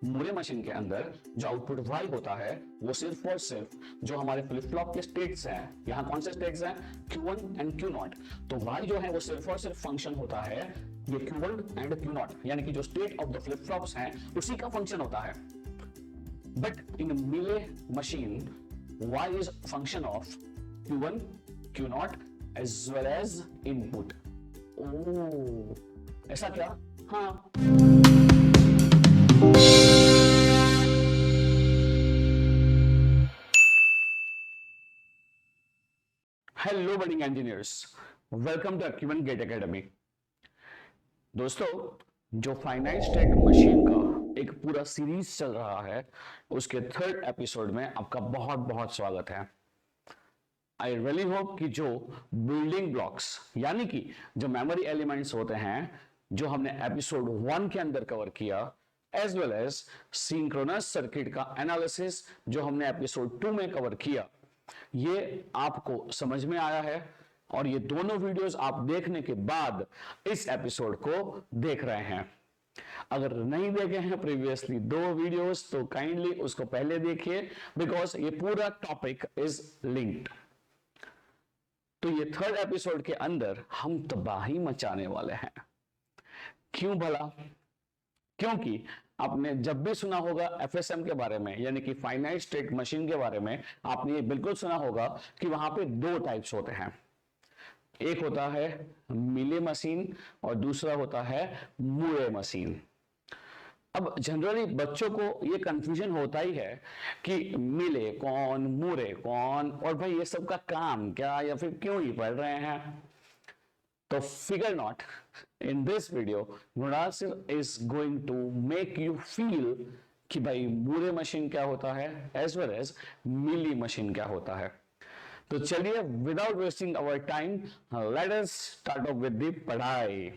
Moore machine के अंदर जो आउटपुट वाई होता है वो सिर्फ और सिर्फ जो हमारे फ्लिप फ्लॉप के स्टेट्स हैं, यहाँ कौन से स्टेट्स हैं, Q1 एंड Q0, तो वाई जो है वो सिर्फ और सिर्फ फंक्शन होता है ये Q1 एंड Q0, यानी कि जो state of the flip flops हैं उसी का फंक्शन होता है। But in Mealy machine y is function of Q1, Q0 as well as input। Oh, ऐसा क्या? हाँ, hello budding engineers, welcome to Acument GATE Academy. दोस्तों, जो फाइनाइट स्टेट मशीन का एक पूरा सीरीज चल रहा है उसके थर्ड एपिसोड में आपका बहुत बहुत स्वागत है। आई रियली होप कि जो बिल्डिंग ब्लॉक्स यानी कि जो मेमोरी एलिमेंट्स होते हैं जो हमने एपिसोड 1 के अंदर कवर किया, as well as synchronous circuit का एनालिसिस जो हमने एपिसोड 2 में कवर किया, ये आपको समझ में आया है और ये दोनों वीडियोस आप देखने के बाद इस एपिसोड को देख रहे हैं। अगर नहीं देखे हैं प्रीवियसली 2 वीडियोस तो काइंडली उसको पहले देखिए, बिकॉज ये पूरा टॉपिक इज लिंक्ड। तो ये थर्ड एपिसोड के अंदर हम तबाही मचाने वाले हैं। क्यों भला? क्योंकि आपने जब भी सुना होगा एफएसएम के बारे में, यानी कि फाइनाइट स्टेट मशीन के बारे में, आपने ये बिल्कुल सुना होगा कि वहां पे 2 टाइप्स होते हैं। एक होता है मिले मशीन और दूसरा होता है मूरे मशीन। अब जनरली बच्चों को ये कंफ्यूजन होता ही है कि मिले कौन, मूरे कौन, और भाई ये सब का काम क्या, या फिर क्यों ही पढ़ रहे हैं। तो फिगर not, in this video Mrinal sir is going to make you feel कि भाई मूरे मशीन क्या होता है as well as Mealy machine क्या होता है। तो चलिए without wasting our time let us start off with the पढ़ाई।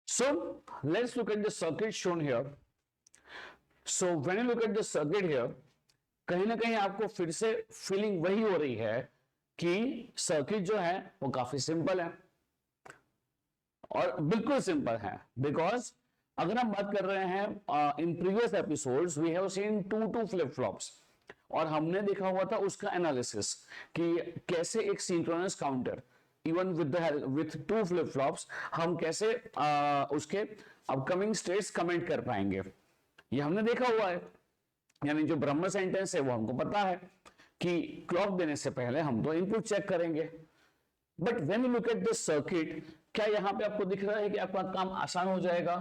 So let's look at the circuit shown here. So when you look at the circuit here, कहीं ना कहीं आपको फिर से फीलिंग वही हो रही है कि सर्किट जो है वो काफी सिंपल है, और बिल्कुल सिंपल है, बिकॉज अगर हम बात कर रहे हैं in previous episodes we have seen 2 flip flops, और हमने देखा हुआ था उसका एनालिसिस कि कैसे एक synchronous counter even with 2 flip flops हम कैसे उसके अपकमिंग स्टेट्स कमेंट कर पाएंगे, ये हमने देखा हुआ है। यानी जो ब्रह्म सेंटेंस है वो हमको पता है कि क्लॉक देने से पहले हम तो इनपुट चेक करेंगे। But when you look at this circuit, क्या यहां पे आपको दिख रहा है कि आपका काम आसान हो जाएगा?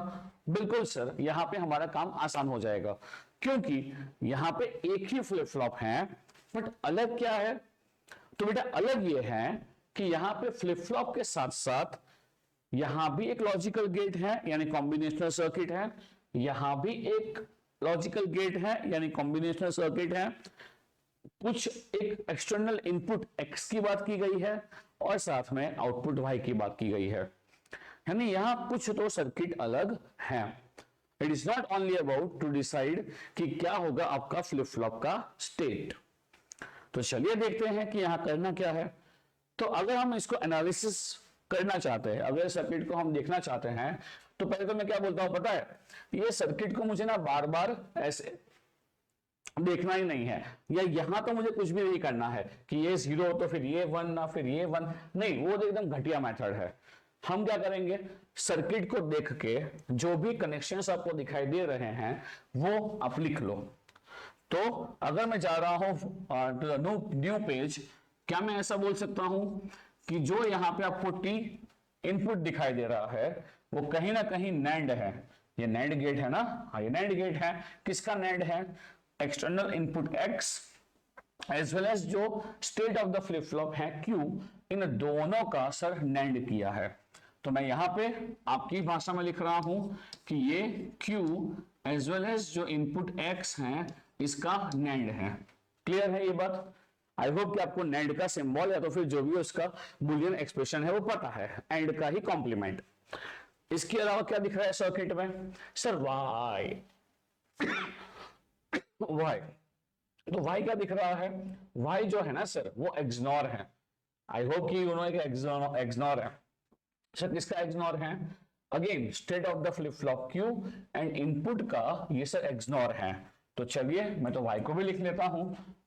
बिल्कुल सर, यहां पे हमारा काम आसान हो जाएगा, क्योंकि यहां पे एक ही फ्लिप फ्लॉप है। बट अलग क्या है? तो बेटा अलग ये है कि यहां पे फ्लिप फ्लॉप के साथ साथ यहां भी एक लॉजिकल गेट है यानी कॉम्बिनेशनल सर्किट है, यहां भी एक लॉजिकल गेट है यानी कॉम्बिनेशनल सर्किट है, कुछ एक एक्सटर्नल इनपुट X की बात की गई है और साथ में आउटपुट Y की बात की गई है। यानी यहां कुछ तो सर्किट अलग है। It is not only about to decide कि क्या होगा आपका फ्लिप फ्लॉप का स्टेट। तो चलिए देखते हैं कि यहां करना क्या है। तो अगर हम इसको एनालिसिस करना चाहते हैं, अगर सर्किट को हम देखना चाहते हैं, तो पहले तो मैं क्या बोलता हूं पता है, ये सर्किट को मुझे ना बार बार ऐसे देखना ही नहीं है, या यहां तो मुझे कुछ भी नहीं करना है कि ये 0 तो फिर ये 1 ना फिर ये 1, नहीं, वो तो एकदम घटिया मेथड है। हम क्या करेंगे, सर्किट को देख के जो भी कनेक्शंस आपको दिखाई दे रहे हैं वो आप लिख लो। तो अगर मैं जा रहा हूं टू न्यू पेज, क्या मैं ऐसा बोल सकता हूं कि जो यहां पे आपको टी इनपुट दिखाई दे रहा है वो कहीं ना कहीं नैंड है। ये नैंड गेट है ना? हाँ, ये नैंड गेट है। किसका नैंड है? External input X as well as जो state of the flip flop है Q, इन दोनों का सर नैंड किया है। तो मैं यहां पे आपकी भाषा में लिख रहा हूं कि ये Q एज वेल एज जो इनपुट X है इसका नैंड है। क्लियर है ये बात? आई होप कि आपको नैंड का सिंबल या तो फिर जो भी उसका बुलियन एक्सप्रेशन है वो पता है, एंड का ही कॉम्प्लीमेंट। इसके अलावा क्या दिख रहा है सर्किट में? Sir Y. वाई, तो वाई क्या दिख रहा है? वाई जो है ना सर वो एक्सनॉर है। आई होप कि यू नो कि एक्सनॉर है। सर किसका एक्सनॉर है? Again state of the flip flop Q and input का ये सर एक्सनॉर है। तो चलिए मैं तो y को भी लिख लेता हूं।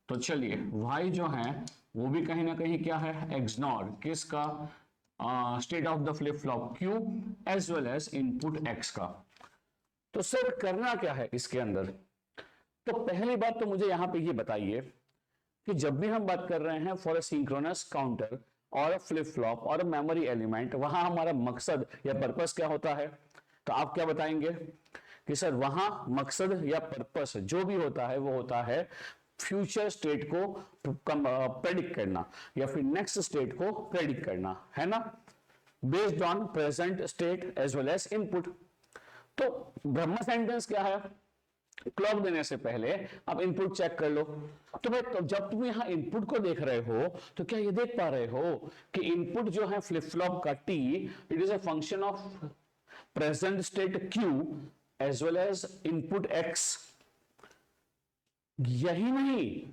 तो चलिए y जो है वो भी कहीं ना कहीं क्या है, एक्सनॉर किसका, state of the flip flop Q as well as input x का। तो सर करना क्या है इसके अंदर। तो पहली बात तो मुझे यहां पे ये बताइए कि जब भी हम बात कर रहे हैं फॉर अ सिंक्रोनस काउंटर और फ्लिप फ्लॉप और मेमोरी एलिमेंट, वहां हमारा मकसद या पर्पस क्या होता है। तो आप क्या बताएंगे कि सर वहां मकसद या पर्पस जो भी होता है वो होता है फ्यूचर स्टेट को प्रेडिक्ट करना या फिर नेक्स्ट स्टेट को प्रेडिक्ट करना, है ना, based on present state as well as input. तो ब्रह्मा सेंटेंस क्या है, क्लॉक देने से पहले आप इनपुट चेक कर लो। तो भाई तो जब तुम यहां इनपुट को देख रहे हो तो क्या ये देख पा रहे हो कि इनपुट जो है फ्लिप फ्लॉप का T, it is a function of present state Q as well as input X. यही नहीं,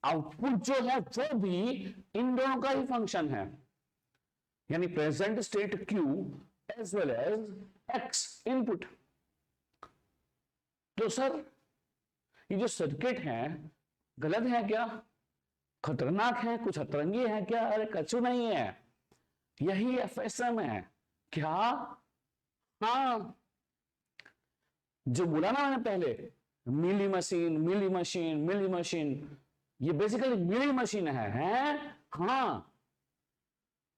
आउटपुट जो है वो भी इन दोनों का ही फंक्शन है, यानी present state Q as well as X input. तो सर ये जो सर्किट है गलत है क्या, खतरनाक है, कुछ अतरंगी है क्या? अरे कछु नहीं है, यही एफएसएम है। क्या? हाँ, जो बोला ना मैंने पहले, Mealy machine Mealy machine Mealy machine, ये बेसिकली मिली मशीन है? हाँ।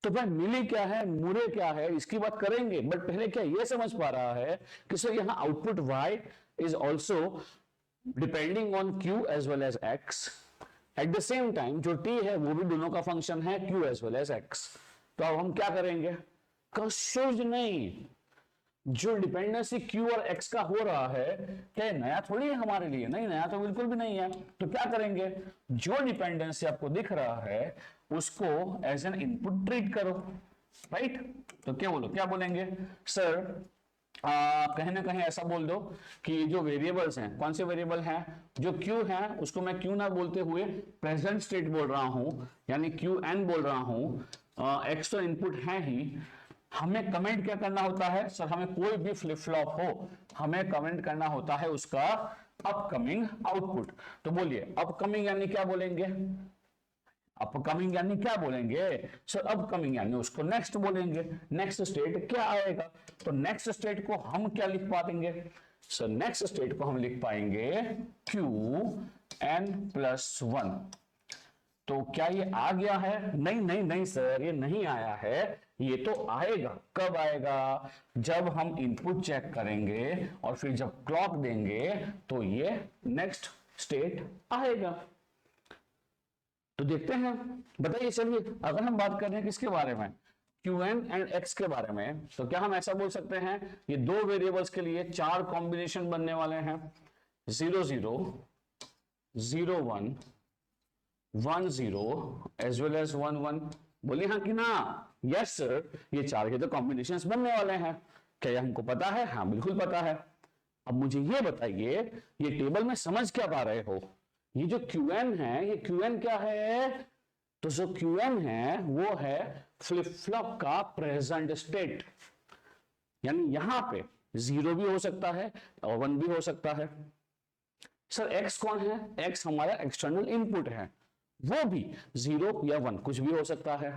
तो भाई मिली क्या है, मुरे क्या है, इसकी बात करेंगे, बट पहले क्या ये समझ पा रहा है कि सर यहां output y is also depending on q as well as x, at the same time जो t है वो भी दोनों का फंक्शन है q as well as x। तो अब हम क्या करेंगे, कशुज नहीं, जो डिपेंडेंसी q और x का हो रहा है क्या नया थोड़ी है हमारे लिए, नहीं नया तो बिल्कुल भी नहीं है। तो क्या करेंगे, जो डिपेंडेंसी आपको दिख रहा है उसको एज एन इनपुट ट्रीट करो, राइट। तो क्या बोलो, क्या बोलेंगे सर, कहीं ना कहीं ऐसा बोल दो कि जो वेरिएबल्स हैं, कौन से वेरिएबल हैं, जो क्यू है उसको मैं क्यू ना बोलते हुए प्रेजेंट स्टेट बोल रहा हूं, यानी क्यू एन बोल रहा हूं, एक्स तो इनपुट है ही। हमें कमेंट क्या करना होता है सर, हमें कोई भी फ्लिप फ्लॉप हो हमें कमेंट करना होता है उसका अपकमिंग आउटपुट। तो बोलिए अपकमिंग यानी क्या बोलेंगे, अपकमिंग यानी क्या बोलेंगे सर, अपकमिंग यानी उसको नेक्स्ट बोलेंगे। नेक्स्ट स्टेट क्या आएगा, तो नेक्स्ट स्टेट को हम क्या लिख पाएंगे सर, नेक्स्ट स्टेट को हम लिख पाएंगे क्यू एन प्लस वन। तो क्या ये आ गया है, नहीं नहीं नहीं सर ये नहीं आया है, ये तो आएगा। कब आएगा, जब हम इनपुट चेक करेंगे और फिर जब क्लॉक देंगे तो ये नेक्स्ट स्टेट आएगा। तो देखते हैं, बताइए चलिए, अगर हम बात कर रहे हैं किसके बारे में, Qn एंड x के बारे में, तो क्या हम ऐसा बोल सकते हैं ये दो वेरिएबल्स के लिए चार कॉम्बिनेशन बनने वाले हैं, 0 0 0 1 1 0 एज वेल एज 1 1। बोलिए हाँ कि ना, यस सर ये चार के तो कॉम्बिनेशन बनने वाले हैं। क्या ये हमको पता है, हाँ बिल्कुल पता है। अब मुझे ये बताइए ये टेबल में समझ क्या पा रहे हो, ये जो Qn है ये Qn क्या है, तो जो Qn है वो है फ्लिप फ्लॉप का प्रेजेंट स्टेट, यानी यहां पे 0 भी हो सकता है और 1 भी हो सकता है। सर x कौन है, x हमारा एक्सटर्नल इनपुट है, वो भी 0 या 1 कुछ भी हो सकता है।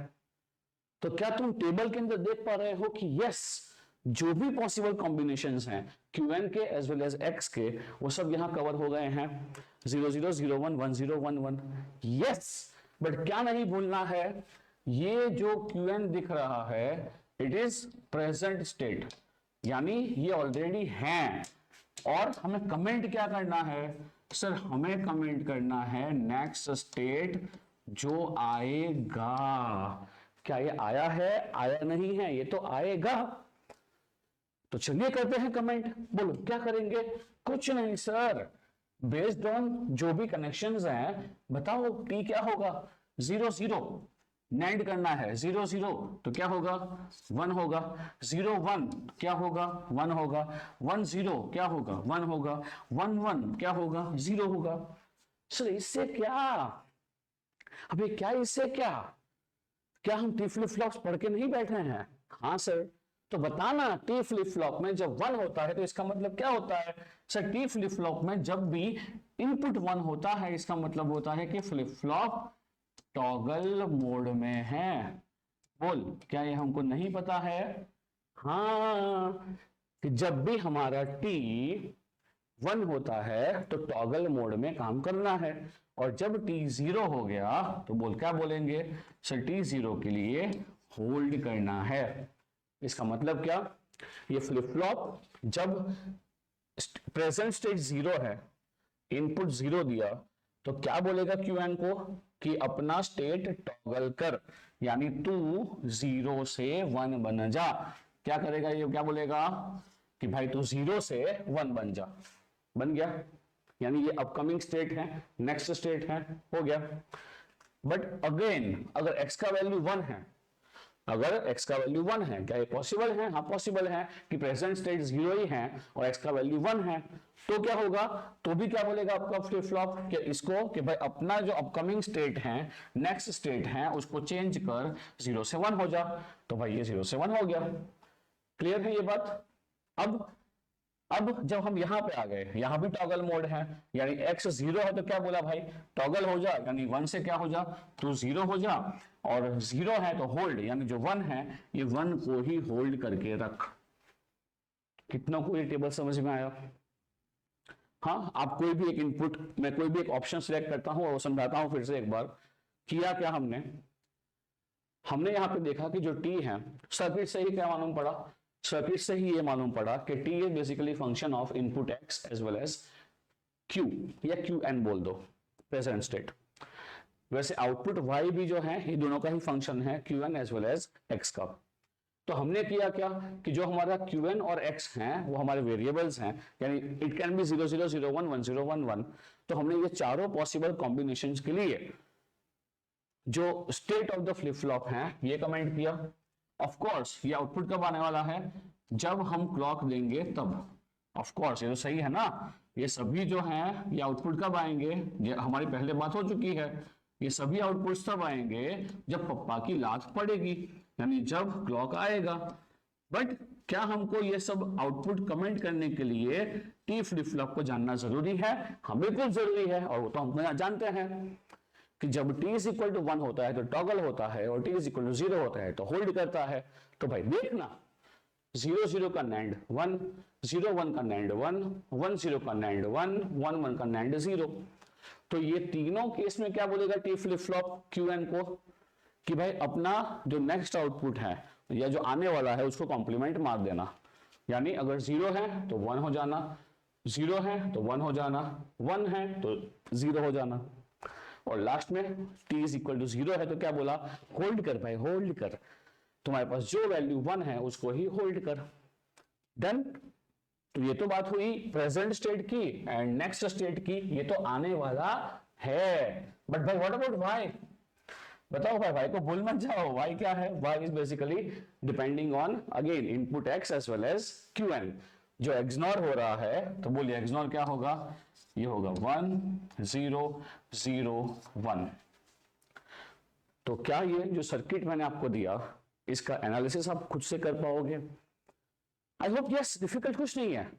तो क्या तुम टेबल के अंदर देख पा रहे हो कि यस जो भी पॉसिबल कॉम्बिनेशंस हैं Qn के एज वेल एज x के, वो सब यहां कवर हो गए हैं, 0 0 0 1 1 0 1 1। यस, बट क्या नहीं भूलना है, ये जो Qn दिख रहा है इट इज प्रेजेंट स्टेट, यानी ये ऑलरेडी हैं। और हमें कमेंट क्या करना है सर, हमें कमेंट करना है नेक्स्ट स्टेट जो आएगा। क्या ये आया है, आया नहीं है, ये तो आएगा। तो चलिए करते हैं कमेंट, बोलो क्या करेंगे, कुछ नहीं सर, बेस्ड ऑन जो भी कनेक्शंस हैं बताओ टी क्या होगा, 0 0 नेंड करना है, 0 0 तो क्या होगा 1 होगा, 0 1 क्या होगा 1 होगा, 1 0 क्या होगा 1 होगा, 1 1 क्या होगा 0 होगा। सर इससे क्या, अबे क्या इससे क्या, क्या हम टी फ्लिप फ्लॉप्स पढ़ के नहीं बैठे हैं? हाँ सर, तो बताना टी फ्लिप फ्लॉप में जब 1 होता है तो इसका मतलब क्या होता है? सर टी फ्लिप फ्लॉप में जब भी इनपुट 1 होता है इसका मतलब होता है कि फ्लिप फ्लॉप टॉगल मोड में है। बोल, क्या ये हमको नहीं पता है? हाँ, कि जब भी हमारा टी 1 होता है तो टॉगल मोड में काम करना है, और जब टी 0 हो गया तो बोल, क्या बोलेंगे? सर टी 0 के लिए होल्ड करना है। इसका मतलब क्या? ये फ्लिप फ्लॉप जब प्रेजेंट स्टेट 0 है, इनपुट 0 दिया, तो क्या बोलेगा क्यूएन को कि अपना स्टेट टॉगल कर, यानी तू 0 से 1 बन जा। क्या करेगा ये? क्या बोलेगा कि भाई तू 0 से 1 बन जा। बन गया, यानी ये अपकमिंग स्टेट है, नेक्स्ट स्टेट है, हो गया। बट अगेन अगर x का वैल्यू 1 है, अगर x का वैल्यू 1 है, क्या ये पॉसिबल है? हाँ पॉसिबल है कि प्रेजेंट स्टेट 0 ही है और x का वैल्यू 1 है, तो क्या होगा? तो भी क्या बोलेगा आपका फ्लिप फ्लॉप कि इसको कि भाई अपना जो अपकमिंग स्टेट है, नेक्स्ट स्टेट है, उसको चेंज कर 0 से 1 हो जा। तो भाई ये 0 से 1 हो गया। क्लियर है ये बात? अब जब हम यहां पे आ गए, यहां भी टॉगल मोड है, यानी x 0 है तो क्या बोला भाई? टॉगल हो जा, यानी 1 से क्या हो जा? तू 0 हो जा, और 0 है तो होल्ड, यानी जो 1 है ये 1 को ही होल्ड करके रख। कितना को ये टेबल समझ में आया? हाँ, आप कोई भी एक इनपुट, मैं कोई भी एक ऑप्शन सिलेक्ट करता हूं और समझाता हूं फिर से एक बार। किया क्या हमने यहां पे देखा कि जो t है, सर्किट से ही क्या मालूम पड़ा? सर्किट से ही ये मालूम पड़ा कि t is basically function of input x as well as q, या qn बोल दो, प्रेजेंट स्टेट। वैसे आउटपुट y भी जो है ये दोनों का ही फंक्शन है, qn as well as x का। तो हमने किया क्या कि जो हमारा qn और x हैं वो हमारे वेरिएबल्स हैं, यानी इट कैन बी 0 0 0 1 1 0 1 1। तो हमने ये चारों पॉसिबल कॉम्बिनेशंस के लिए जो state of the flip flop है ये कमेंट किया। ऑफ कोर्स ये आउटपुट कब आने वाला है? जब हम क्लॉक देंगे तब। ऑफ कोर्स ये तो सही है ना? ये सभी जो हैं ये आउटपुट कब आएंगे? ये हमारी पहले बात हो चुकी है, ये सभी आउटपुट्स तब आएंगे जब पप्पा की लात पड़ेगी, यानी जब क्लॉक आएगा। बट क्या हमको ये सब आउटपुट कमेंट करने के लिए टी फ्लिप फ्लॉप को जानना जरूरी है? हाँ बिल्कुल जरूरी है, और वो तो हम जानते हैं कि जब t इज इक्वल टू 1 होता है तो टॉगल होता है, और t इज इक्वल टू 0 होता है तो होल्ड करता है। तो भाई देखना, 0 0 का नैंड 1, 0 1 का नैंड 1, 1 0 का नैंड 1, 1 1 का नैंड 0। तो ये तीनों केस में क्या बोलेगा टी फ्लिप फ्लॉप क्यूएन को कि भाई अपना जो नेक्स्ट आउटपुट है या जो आने वाला है उसको कॉम्प्लीमेंट मार देना, यानी अगर 0 है तो 1 हो जाना, 0 है तो 1 हो जाना, 1 है तो 0 हो जाना, और लास्ट में t इज इक्वल टू 0 है तो क्या बोला? होल्ड कर भाई, होल्ड कर, तुम्हारे पास जो वैल्यू 1 है उसको ही होल्ड कर। डन। तो ये तो बात हुई प्रेजेंट स्टेट की एंड नेक्स्ट स्टेट की, ये तो आने वाला है। बट भाई व्हाट अबाउट y? बताओ भाई को भूल मत जाओ, y क्या है? y is basically depending on again input x as well as qn। जो एक्सनॉर हो रहा है तो बोलिए एक्सनॉर क्या होगा? ये होगा 1 0 0 1। तो क्या ये जो सर्किट मैंने आपको दिया इसका एनालिसिस आप खुद से कर पाओगे? I hope yes. डिफिकल्ट कुछ नहीं है,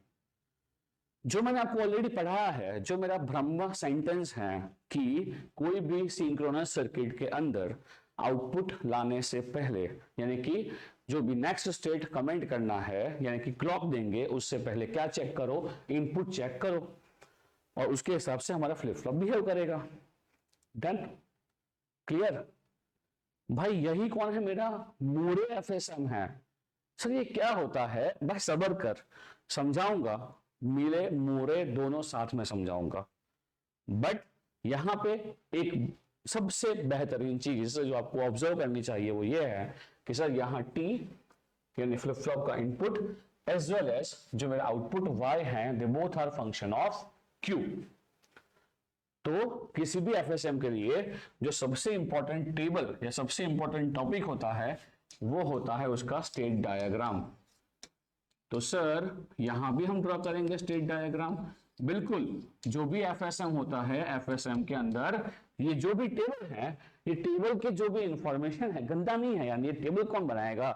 जो मैंने आपको ऑलरेडी पढ़ाया है, जो मेरा ब्रह्म सेंटेंस है कि कोई भी सिंक्रोनस सर्किट के अंदर आउटपुट लाने से पहले, यानी कि जो भी नेक्स्ट स्टेट कमेंट करना है, यानी कि क्लॉक देंगे उससे पहले क्या चेक करो? इनपुट चेक करो, और उसके हिसाब से हमारा फ्लिप फ्लॉप बिहेव करेगा। डन। क्लियर? भाई यही कौन है? मेरा मोरे एफएसएम है। सर ये क्या होता है? भाई सब्र कर, समझाऊंगा, मिले मोरे दोनों साथ में समझाऊंगा। बट यहां पे एक सबसे बेहतरीन चीज जो आपको ऑब्जर्व करनी चाहिए वो ये है कि सर यहां टी यानी फ्लिप फ्लॉप का इनपुट एज वेल एज जो मेरा आउटपुट y है, they both are function of q। तो किसी भी एफएसएम के लिए जो सबसे इंपॉर्टेंट टेबल या सबसे इंपॉर्टेंट टॉपिक होता है वो होता है उसका स्टेट डायग्राम। तो सर यहां भी हम ड्रॉ करेंगे स्टेट डायग्राम। बिल्कुल, जो भी एफएसएम होता है, एफएसएम के अंदर ये जो भी टेबल है, ये टेबल के जो भी इंफॉर्मेशन है गंदा नहीं है, यानी ये टेबल कौन बनाएगा?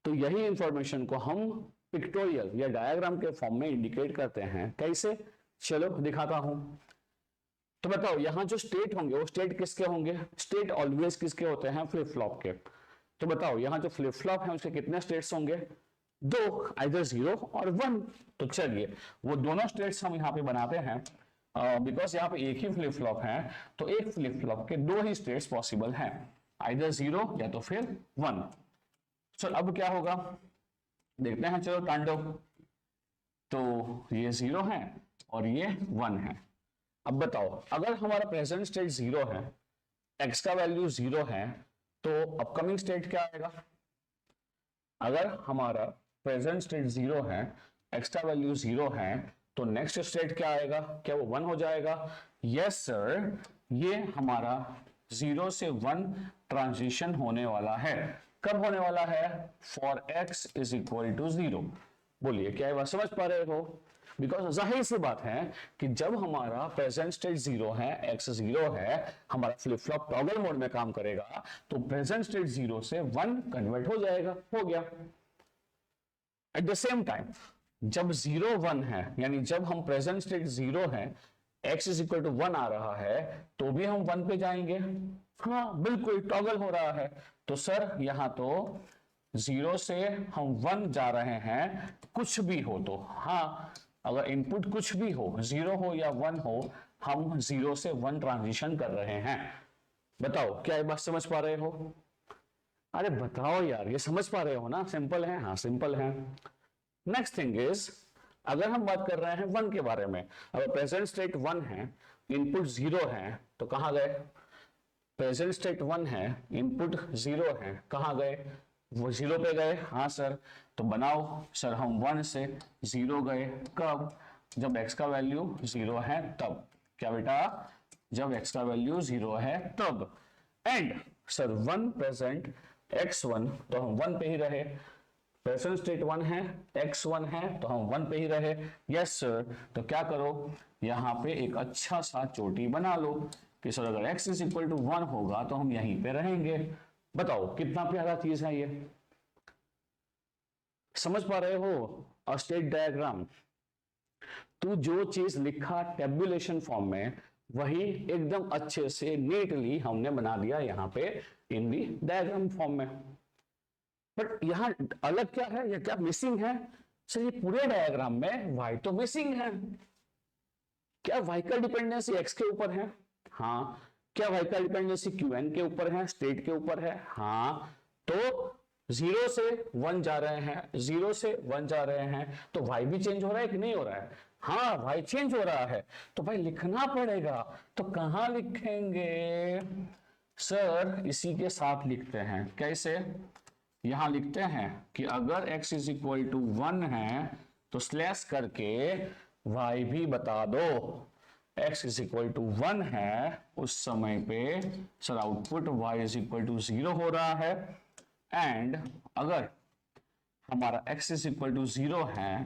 तो यही इंफॉर्मेशन को हम पिक्टोरियल या डायग्राम के फॉर्म में इंडिकेट करते हैं। कैसे, चलो दिखाता हूं। तो बताओ यहां जो स्टेट होंगे वो स्टेट किसके होंगे? स्टेट ऑलवेज किसके होते हैं? फ्लिप फ्लॉप के। तो बताओ यहां जो फ्लिप फ्लॉप है उसके कितने स्टेट्स होंगे? दो, आइदर 0 और 1। तो चलिए वो दोनों स्टेट्स हम यहाँ पे बनाते हैं। बिकॉज यहाँ पे एक ही फ्लिप फ्लॉप है, तो एक फ्लिप फ्लॉप के दो ही स्टेट्स पॉसिबल हैं, आइदर 0 या तो फिर 1। चलो अब क्या होगा देखते हैं, चलो तांडव। तो ये 0 है और ये 1 है। अब बताओ अगर हमारा प्रेजेंट स्टेट 0 है, x का वैल्यू 0 है, तो अपकमिंग स्टेट क्या आएगा? अगर हमारा प्रेजेंट स्टेट 0 है, x का वैल्यू 0 है, तो नेक्स्ट स्टेट क्या आएगा? क्या वो 1 हो जाएगा? यस सर, ये हमारा 0 से 1 ट्रांजिशन होने वाला है। कब होने वाला है? For x is equal to 0। बोलिए क्या ये बात समझ पा रहे हो? बिकॉज जाहिर सी बात है कि जब हमारा प्रेजेंट स्टेट 0 है, x 0 है, हमारा फ्लिप फ्लॉप टॉगल मोड में काम करेगा, तो प्रेजेंट स्टेट 0 से 1 कन्वर्ट हो जाएगा, हो गया। एट द सेम टाइम जब 0 1 है, यानी जब हम प्रेजेंट स्टेट 0 है, x इज इक्वल टू 1 आ रहा है, तो भी हम 1 पे जाएंगे। हाँ बिल्कुल टॉगल हो रहा है। तो सर यहां तो 0 से हम 1 जा रहे हैं, कुछ भी हो तो। हाँ अगर इनपुट कुछ भी हो, 0 हो या 1 हो, हम 0 से 1 ट्रांजिशन कर रहे हैं। बताओ क्या ये बात समझ पा रहे हो? अरे बताओ यार, ये समझ पा रहे हो ना? सिंपल है, हाँ सिंपल है। नेक्स्ट थिंग इज, अगर हम बात कर रहे हैं 1 के बारे में, अगर प्रेजेंट स्टेट 1 है, इनपुट 0 है, तो कहां गए? प्रेजेंट स्टेट 1 है, इनपुट 0 है, कहां गए? वो 0 पे गए। हाँ सर, तो बनाओ सर, हम 1 से 0 गए कब? जब x का वैल्यू 0 है तब। क्या बेटा? जब x का वैल्यू 0 है तब। एंड सर 1 प्रेजेंट x1, तो हम 1 पे ही रहे। प्रेजेंट स्टेट 1 है, x1 है, तो हम 1 पे ही रहे। यस सर, तो क्या करो, यहां पे एक अच्छा सा चोटी बना लो कि सर अगर x इज इक्वल टू 1 होगा तो हम यहीं पे रहेंगे। बताओ कितना प्यारा चीज है ये, समझ पा रहे हो? और स्टेट डायग्राम, तू जो चीज लिखा टेबुलेशन फॉर्म में, वही एकदम अच्छे से नीटली हमने बना दिया यहां पे इन दी डायग्राम फॉर्म में। बट यहां अलग क्या है या क्या मिसिंग है? सर ये पूरे डायग्राम में y तो मिसिंग है। क्या y का डिपेंडेंसी x के ऊपर है? हाँ। क्या y का डिपेंडेंसी qn के ऊपर है, स्टेट के ऊपर है? हाँ। तो 0 से 1 जा रहे हैं, 0 से 1 जा रहे हैं, तो y भी चेंज हो रहा है कि नहीं हो रहा है? हाँ y चेंज हो रहा है, तो भाई लिखना पड़ेगा। तो कहां लिखेंगे? सर इसी के साथ लिखते हैं। कैसे? यहां लिखते हैं कि अगर x इज इक्वल टू 1 है, तो स्लैश करके y भी बता दो। x इज इक्वल टू 1 है, उस समय पे sir output y is equal to 0 हो रहा है। एंड अगर हमारा x इज इक्वल टू 0 है,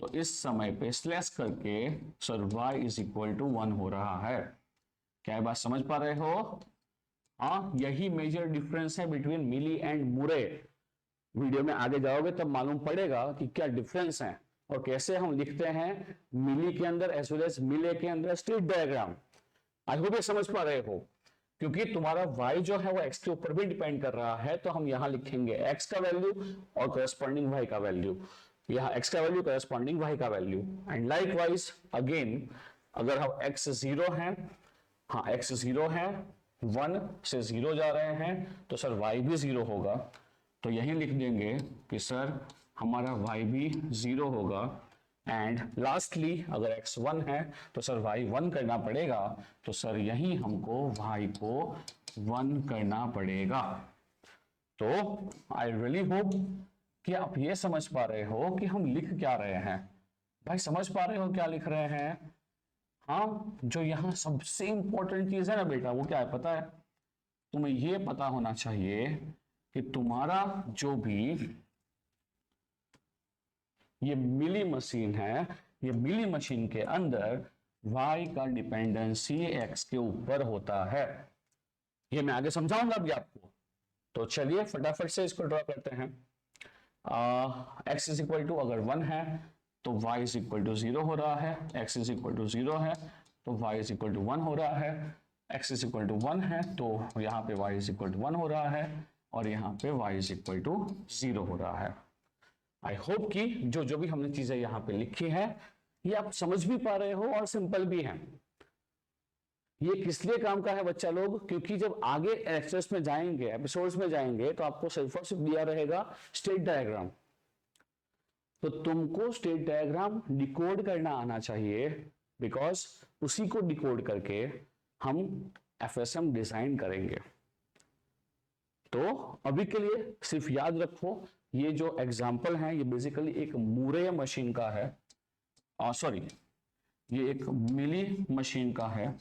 तो इस समय पे स्लैश करके sir y is equal to 1 हो रहा है। क्या बात समझ पा रहे हो? हाँ, यही मेजर डिफरेंस है बिटवीन मिली एंड मुरे। वीडियो में आगे जाओगे तब मालूम पड़ेगा कि क्या डिफरेंस है और कैसे हम लिखते हैं मिली के अंदर एज वेल एज मिले के अंदर स्टेट डायग्राम। आई होप ये समझ पा रहे हो, क्योंकि तुम्हारा y जो है वो x के ऊपर भी डिपेंड कर रहा है। तो हम यहां लिखेंगे x का वैल्यू और करस्पॉन्डिंग y का वैल्यू, यहाँ x का वैल्यू करस्पॉन्डिंग y का value. And like wise again, अगर हम x 0 है, हाँ x 0 है, 1 से 0 जा रहे हैं, तो सर y भी 0 होगा। तो यही लिख देंगे कि सर हमारा y भी 0 होगा। एंड लास्टली अगर x 1 है, तो सर y 1 करना पड़ेगा। तो सर यही हमको y को 1 करना पड़ेगा। तो आई रियली होप कि आप ये समझ पा रहे हो कि हम लिख क्या रहे हैं। भाई समझ पा रहे हो क्या लिख रहे हैं? हाँ, जो यहाँ सबसे इंपॉर्टेंट चीज है ना बेटा, वो क्या है पता है? तुम्हें ये पता होना चाहिए कि तुम्हारा जो भी ये मिली मशीन है, ये मिली मशीन के अंदर y का डिपेंडेंसी x के ऊपर होता है। ये मैं आगे समझाऊंगा अभी आपको। तो चलिए फटाफट से इसको ड्रॉ करते हैं। x इज इक्वल टू अगर 1 है तो y इज इक्वल टू 0 हो रहा है, x इज इक्वल टू 0 है तो y इज इक्वल टू 1 हो रहा है, x इज इक्वल टू 1 है तो यहाँ पे y इज इक्वल टू 1 हो रहा है और यहाँ पे y इज इक्वल टू 0 हो रहा है। आई होप कि जो जो भी हमने चीजें यहाँ पे लिखी है ये आप समझ भी पा रहे हो और सिंपल भी है। ये किस लिए काम का है बच्चा लोग, क्योंकि जब आगे लेक्चर्स में जाएंगे, एपिसोड्स में जाएंगे तो आपको सिर्फ और सिर्फ दिया रहेगा स्टेट डायग्राम, तो तुमको स्टेट डायग्राम डिकोड करना आना चाहिए, बिकॉज उसी को डिकोड करके हम एफएसएम डिजाइन करेंगे। तो अभी के लिए सिर्फ याद रखो ये जो एग्जांपल है ये बेसिकली एक मूरे मशीन का है, सॉरी ये एक मिली मशीन का है,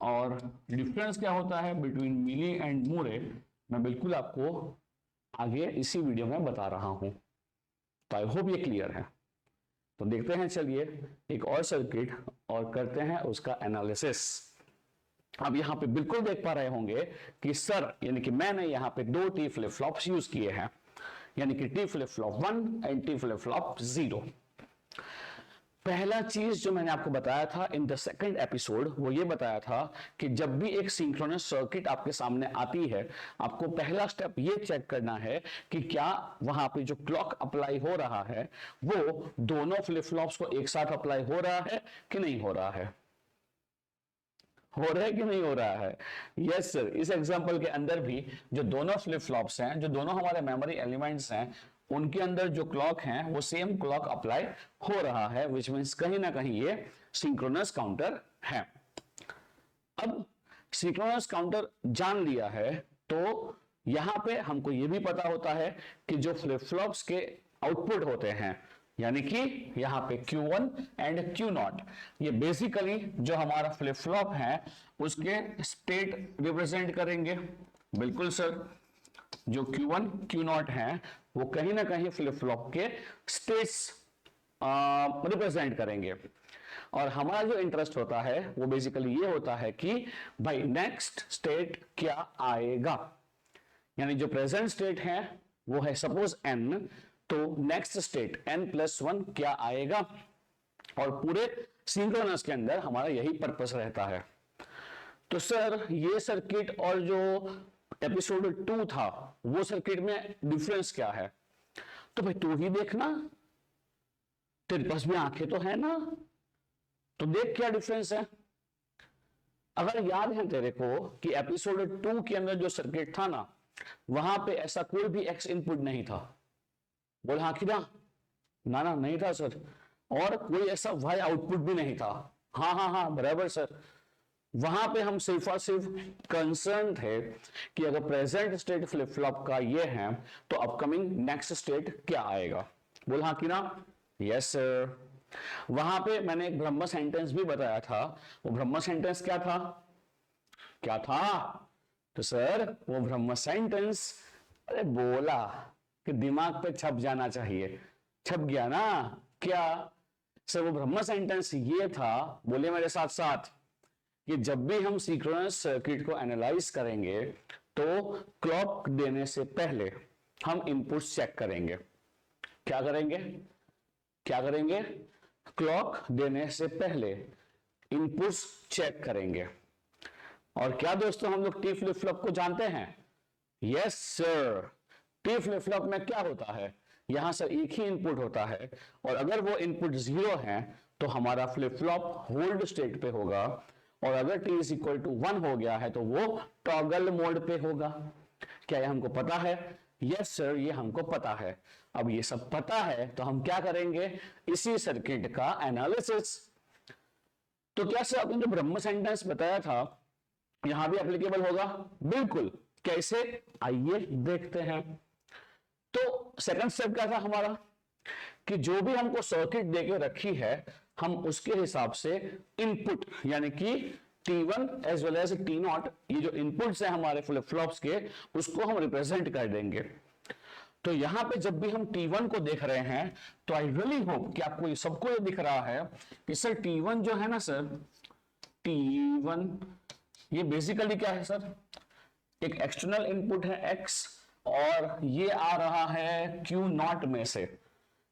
और डिफरेंस क्या होता है बिटवीन मिली एंड मूरे मैं बिल्कुल आपको आगे इसी वीडियो में बता रहा हूं। तो आई होप ये क्लियर है। तो देखते हैं, चलिए एक और सर्किट और करते हैं उसका एनालिसिस। अब यहां पे बिल्कुल देख पा रहे होंगे कि सर यानी कि मैंने यहां पे दो टी फ्लिप फ्लॉप्स यूज किए हैं, यानी कि T flip flop 1 and T flip flop 0। पहला चीज जो मैंने आपको बताया था इन द सेकंड एपिसोड वो ये बताया था कि जब भी एक सिंक्रोनस सर्किट आपके सामने आती है आपको पहला स्टेप ये चेक करना है कि क्या वहां पे जो क्लॉक अप्लाई हो रहा है वो दोनों फ्लिप फ्लॉप्स को एक साथ अप्लाई हो रहा है कि नहीं हो रहा है, हो रहा है कि नहीं हो रहा है। यस सर, इस एग्जांपल के अंदर भी जो दोनों फ्लिप फ्लॉप्स हैं, जो दोनों हमारे मेमोरी एलिमेंट्स हैं, उनके अंदर जो क्लॉक है वो सेम क्लॉक अप्लाई हो रहा है, विच मींस कहीं ना कहीं ये सिंक्रोनस काउंटर है। अब सिंक्रोनस काउंटर जान लिया है तो यहां पे हमको ये भी पता होता है कि जो फ्लिप फ्लॉप्स के आउटपुट होते हैं, यानी कि यहां पे Q1 एंड Q0, ये बेसिकली जो हमारा फ्लिप फ्लॉप है उसके स्टेट रिप्रेजेंट करेंगे। बिल्कुल सर, जो Q1 Q0 है वो कहीं ना कहीं फ्लिप फ्लॉप के स्टेट्स रिप्रेजेंट करेंगे, और हमारा जो इंटरेस्ट होता है वो बेसिकली ये होता है कि भाई नेक्स्ट स्टेट क्या आएगा, यानी जो प्रेजेंट स्टेट है वो है सपोज n, तो नेक्स्ट स्टेट n+1 क्या आएगा, और पूरे सिंक्रोनस के अंदर हमारा यही पर्पस रहता है। तो सर ये सर्किट और जो एपिसोड 2 था वो सर्किट में डिफरेंस क्या है, तो भाई तू ही देखना, तेरे पास भी आंखें तो है ना, तो देख क्या डिफरेंस है। अगर याद है तेरे को कि एपिसोड 2 के अंदर जो सर्किट था ना वहां पे ऐसा कोई भी एक्स इनपुट नहीं था, बोल हाँ कि ना ना नहीं था सर, और कोई ऐसा वाई आउटपुट भी नहीं था, हाँ हाँ हाँ बराबर सर। वहां पे हम सिर्फ और सिर्फ कंसर्न थे कि अगर प्रेजेंट स्टेट फ्लिप फ्लॉप का ये है तो अपकमिंग नेक्स्ट स्टेट क्या आएगा, बोल हाँ कि ना, यस सर। वहां पे मैंने एक ब्रह्म सेंटेंस भी बताया था, वो ब्रह्म सेंटेंस क्या था, क्या था, तो सर वो ब्रह्म सेंटेंस, अरे बोला कि दिमाग पे छप जाना चाहिए, छप गया ना क्या सर, वो ब्रह्म सेंटेंस ये था, बोले मेरे साथ साथ, कि जब भी हम सिंक्रोनस सर्किट को एनालाइज करेंगे तो क्लॉक देने से पहले हम इनपुट्स चेक करेंगे। क्या करेंगे, क्या करेंगे, क्लॉक देने से पहले इनपुट्स चेक करेंगे। और क्या दोस्तों हम लोग टी फ्लिप फ्लॉप को जानते हैं, yes sir. T flip flop में क्या होता है, यहां से एक ही इनपुट होता है, और अगर वो इनपुट 0 है तो हमारा फ्लिप फ्लॉप होल्ड स्टेट पे होगा, और अगर t इज इक्वल टू 1 हो गया है तो वो टॉगल मोड पे होगा। क्या ये हमको पता है, यस सर ये हमको पता है। अब ये सब पता है तो हम क्या करेंगे, इसी सर्किट का एनालिसिस। तो क्या सर आपने जो ब्रह्म सेंटेंस बताया था यहां भी एप्लीकेबल होगा, बिल्कुल, कैसे आइए देखते हैं। तो सेकंड स्टेप क्या था हमारा, कि जो भी हमको सर्किट देके रखी है हम उसके हिसाब से इनपुट यानी कि T1 as well as T0, ये जो इनपुट्स है हमारे फ्लिप फ्लॉप्स के, उसको हम रिप्रेजेंट कर देंगे। तो यहां पे जब भी हम T1 को देख रहे हैं तो आई रियली होप कि आपको ये सबको ये दिख रहा है कि सर T1 जो है ना सर, T1 ये बेसिकली क्या है सर, एक एक्सटर्नल इनपुट है X, और ये आ रहा है Q नॉट में से।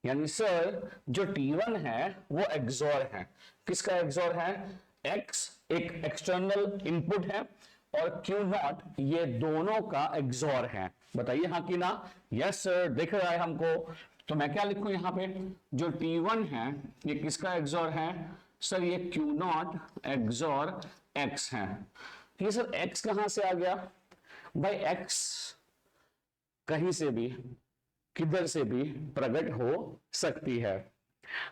यानी सर जो T1 है वो एक्सोर है। किसका एक्सोर है? X एक एक्सटर्नल इनपुट है और Q नॉट ये दोनों का एक्सोर है। बताइए हाँ कि ना? यस सर, दिख रहा है हमको। तो मैं क्या लिखूं यहाँ पे? जो T1 है ये किसका एक्सोर है? सर ये Q नॉट एक्सोर X है। ये सर X कहां से आ गया? भाई X कहीं से भी किधर से भी प्रकट हो सकती है,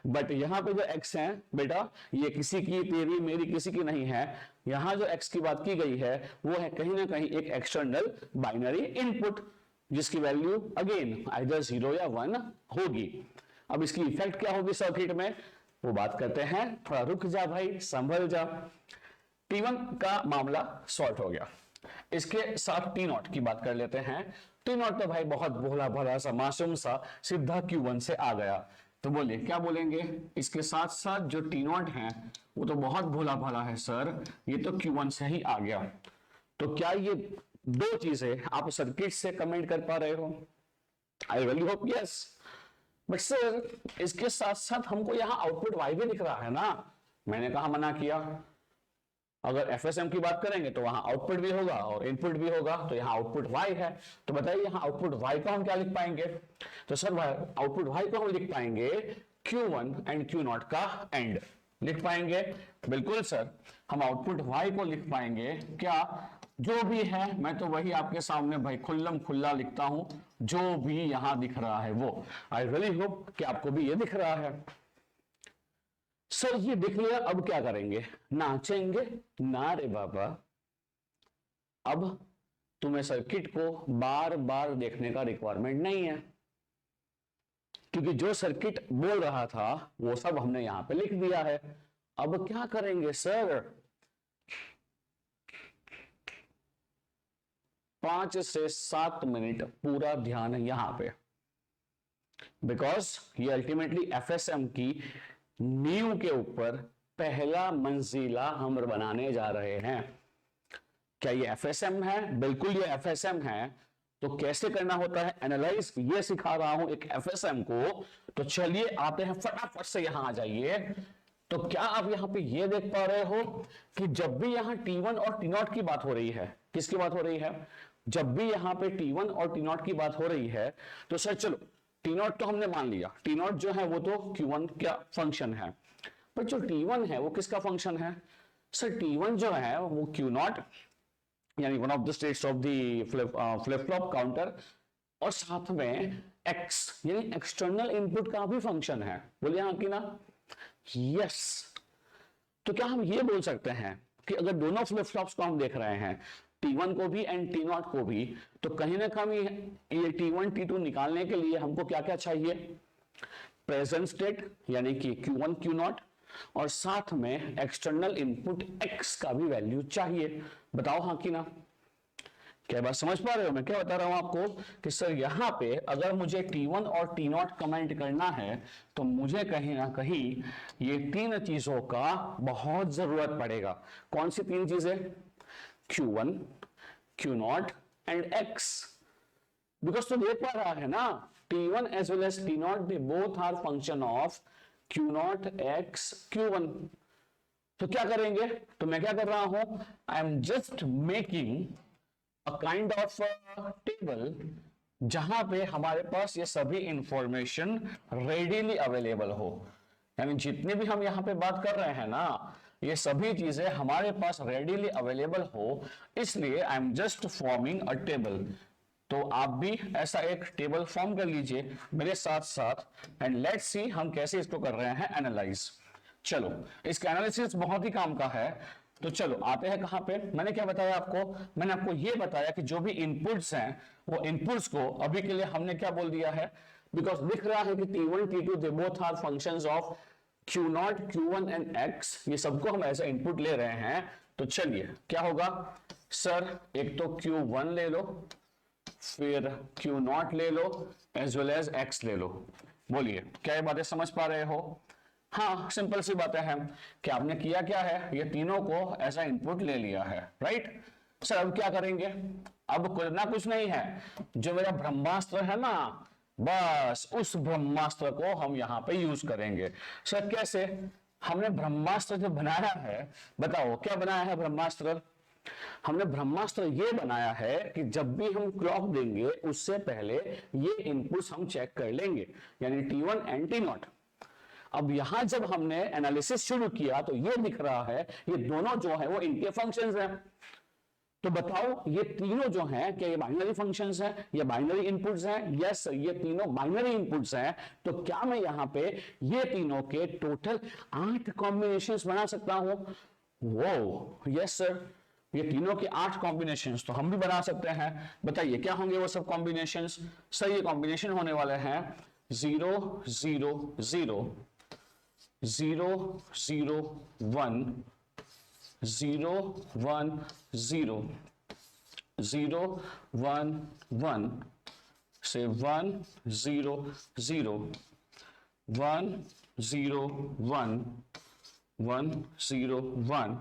बट यहां पे जो x है बेटा ये किसी की, तेरी मेरी, किसी की नहीं है। यहां जो x की बात की गई है वो है कहीं ना कहीं एक एक्सटर्नल बाइनरी इनपुट जिसकी वैल्यू अगेन आइदर 0 या 1 होगी। अब इसकी इफेक्ट क्या होगी सर्किट में वो बात करते हैं। थोड़ा रुक जा भाई, संभल जा। T1 का मामला सॉल्व हो गया। इसके साथ T0 की बात कर लेते हैं। T0 तो भाई बहुत भोला भला सा मासूम सा सीधा Q1 से आ गया। तो बोलिए क्या बोलेंगे? इसके साथ साथ जो T0 है वो तो बहुत भोला भाला है सर, ये तो Q1 से ही आ गया। तो क्या ये दो चीजें आप सर्किट से कमेंट कर पा रहे हो? आई really hope yes. But sir इसके साथ साथ हमको यहां आउटपुट Y भी दिख रहा है ना। मैंने कहा मना किया? अगर FSM की बात करेंगे तो वहां आउटपुट भी होगा और इनपुट भी होगा, तो यहाँ आउटपुट Y है। तो बताइए यहाँ आउटपुट Y को हम क्या लिख पाएंगे? तो सर आउटपुट Y को हम लिख पाएंगे Q1 एंड Q0 का एंड लिख पाएंगे। बिल्कुल सर, हम आउटपुट Y को लिख पाएंगे क्या? जो भी है मैं तो वही आपके सामने भाई खुल्लम खुल्ला लिखता हूं, जो भी यहां दिख रहा है वो। आई रियली होप कि आपको भी ये दिख रहा है। सर ये दिख लिया, अब क्या करेंगे? नाचेंगे? ना रे बाबा, अब तुम्हें सर्किट को बार बार देखने का रिक्वायरमेंट नहीं है, क्योंकि जो सर्किट बोल रहा था वो सब हमने यहां पे लिख दिया है। अब क्या करेंगे सर? 5 से 7 मिनट पूरा ध्यान यहां पे, बिकॉज ये अल्टीमेटली FSM की नींव के ऊपर पहला मंजिला हम बनाने जा रहे हैं। क्या ये FSM है? बिल्कुल ये FSM है। तो कैसे करना होता है एनालाइज, ये सिखा रहा हूं एक FSM को। तो चलिए आते हैं, फटाफट से यहां आ जाइए। तो क्या आप यहां पे ये देख पा रहे हो कि जब भी यहां T1 और T0 की बात हो रही है, किसकी बात हो रही है? जब भी यहां पे T1 और T0 की बात हो रही है तो सर चलो T0 तो हमने मान लिया, T0 जो है वो तो Q1 का फंक्शन है, पर जो T1 है वो किसका फंक्शन है? सर T1 जो है वो Q0 यानी one of the states of the flip flop counter, और साथ में X यानी एक्सटर्नल इनपुट का भी फंक्शन है। बोलिए हाँ कि ना? यस। तो क्या हम ये बोल सकते हैं कि अगर दोनों फ्लिप फ्लॉप्स को हम देख रहे हैं, T1 को भी एंड T0 को भी, तो कहीं ना कहीं ये T1 T2 निकालने के लिए हमको क्या क्या चाहिए? प्रेजेंट स्टेट यानी कि Q1 Q0, और साथ में एक्सटर्नल इनपुट X का भी वैल्यू चाहिए। बताओ हाँ कि ना? क्या बात समझ पा रहे हो? मैं क्या बता रहा हूं आपको कि सर यहां पे अगर मुझे T1 और T0 कमेंट करना है तो मुझे कहीं ना कहीं ये तीन चीजों का बहुत जरूरत पड़ेगा। कौन सी तीन चीजें? Q1, Q0 and X। Because तो देख पा रहा है ना, T1 as well as T0 they both are function of Q0 X Q1। तो क्या करेंगे? तो मैं क्या कर रहा हूं, आई am just making a kind of table जहां पे हमारे पास ये सभी इंफॉर्मेशन रेडीली अवेलेबल हो। यानी जितने भी हम यहां पे बात कर रहे हैं ना, ये सभी चीजें हमारे पास रेडीली अवेलेबल हो, इसलिए आई am just forming a table. तो आप भी ऐसा एक टेबल फॉर्म कर लीजिए मेरे साथ साथ, एंड लेट्स सी हम कैसे इसको कर रहे हैं एनालाइज। चलो, इसका एनालिसिस बहुत ही काम का है। तो चलो आते हैं कहां पे। मैंने क्या बताया आपको? मैंने आपको यह बताया कि जो भी इनपुट्स हैं वो इनपुट्स को अभी के लिए हमने क्या बोल दिया है, बिकॉज दिख रहा है कि T1 T2 they both are functions of Q0 Q1 and X, ये सबको हम ऐसे इनपुट ले रहे हैं। तो चलिए क्या होगा सर, एक तो Q1 ले लो, फिर Q0 ले लो, एज वेल एज X ले लो। बोलिए क्या ये बातें समझ पा रहे हो? हाँ, सिंपल सी बातें हैं कि आपने किया क्या है, ये तीनों को ऐसा इनपुट ले लिया है, राइट। सर अब क्या करेंगे? अब करना कुछ नहीं है, जो मेरा ब्रह्मास्त्र है ना, बस उस ब्रह्मास्त्र को हम यहां पे यूज करेंगे। सर कैसे? हमने ब्रह्मास्त्र जो बनाया है, बताओ क्या बनाया है ब्रह्मास्त्र? हमने ब्रह्मास्त्र ये बनाया है कि जब भी हम क्लॉक देंगे उससे पहले ये इनपुट्स हम चेक कर लेंगे, यानी T1 एंड T0। अब यहां जब हमने एनालिसिस शुरू किया तो ये दिख रहा है ये दोनों जो है वो इनके फंक्शंस हैं। तो बताओ ये तीनों जो हैं क्या ये बाइनरी फंक्शंस हैं, ये बाइनरी इनपुट्स हैं? यस, ये तीनों बाइनरी इनपुट्स हैं। तो क्या मैं यहां पे ये तीनों के टोटल 8 कॉम्बिनेशंस बना सकता हूं? वो यस सर, ये तीनों के 8 कॉम्बिनेशंस तो हम भी बना सकते हैं। बताइए क्या होंगे वो सब कॉम्बिनेशंस? सर ये कॉम्बिनेशन होने वाले हैं 0 0 0 0 0 1 0 1 0 0 1 1 से 1 0 0 1 0 1 1 0 1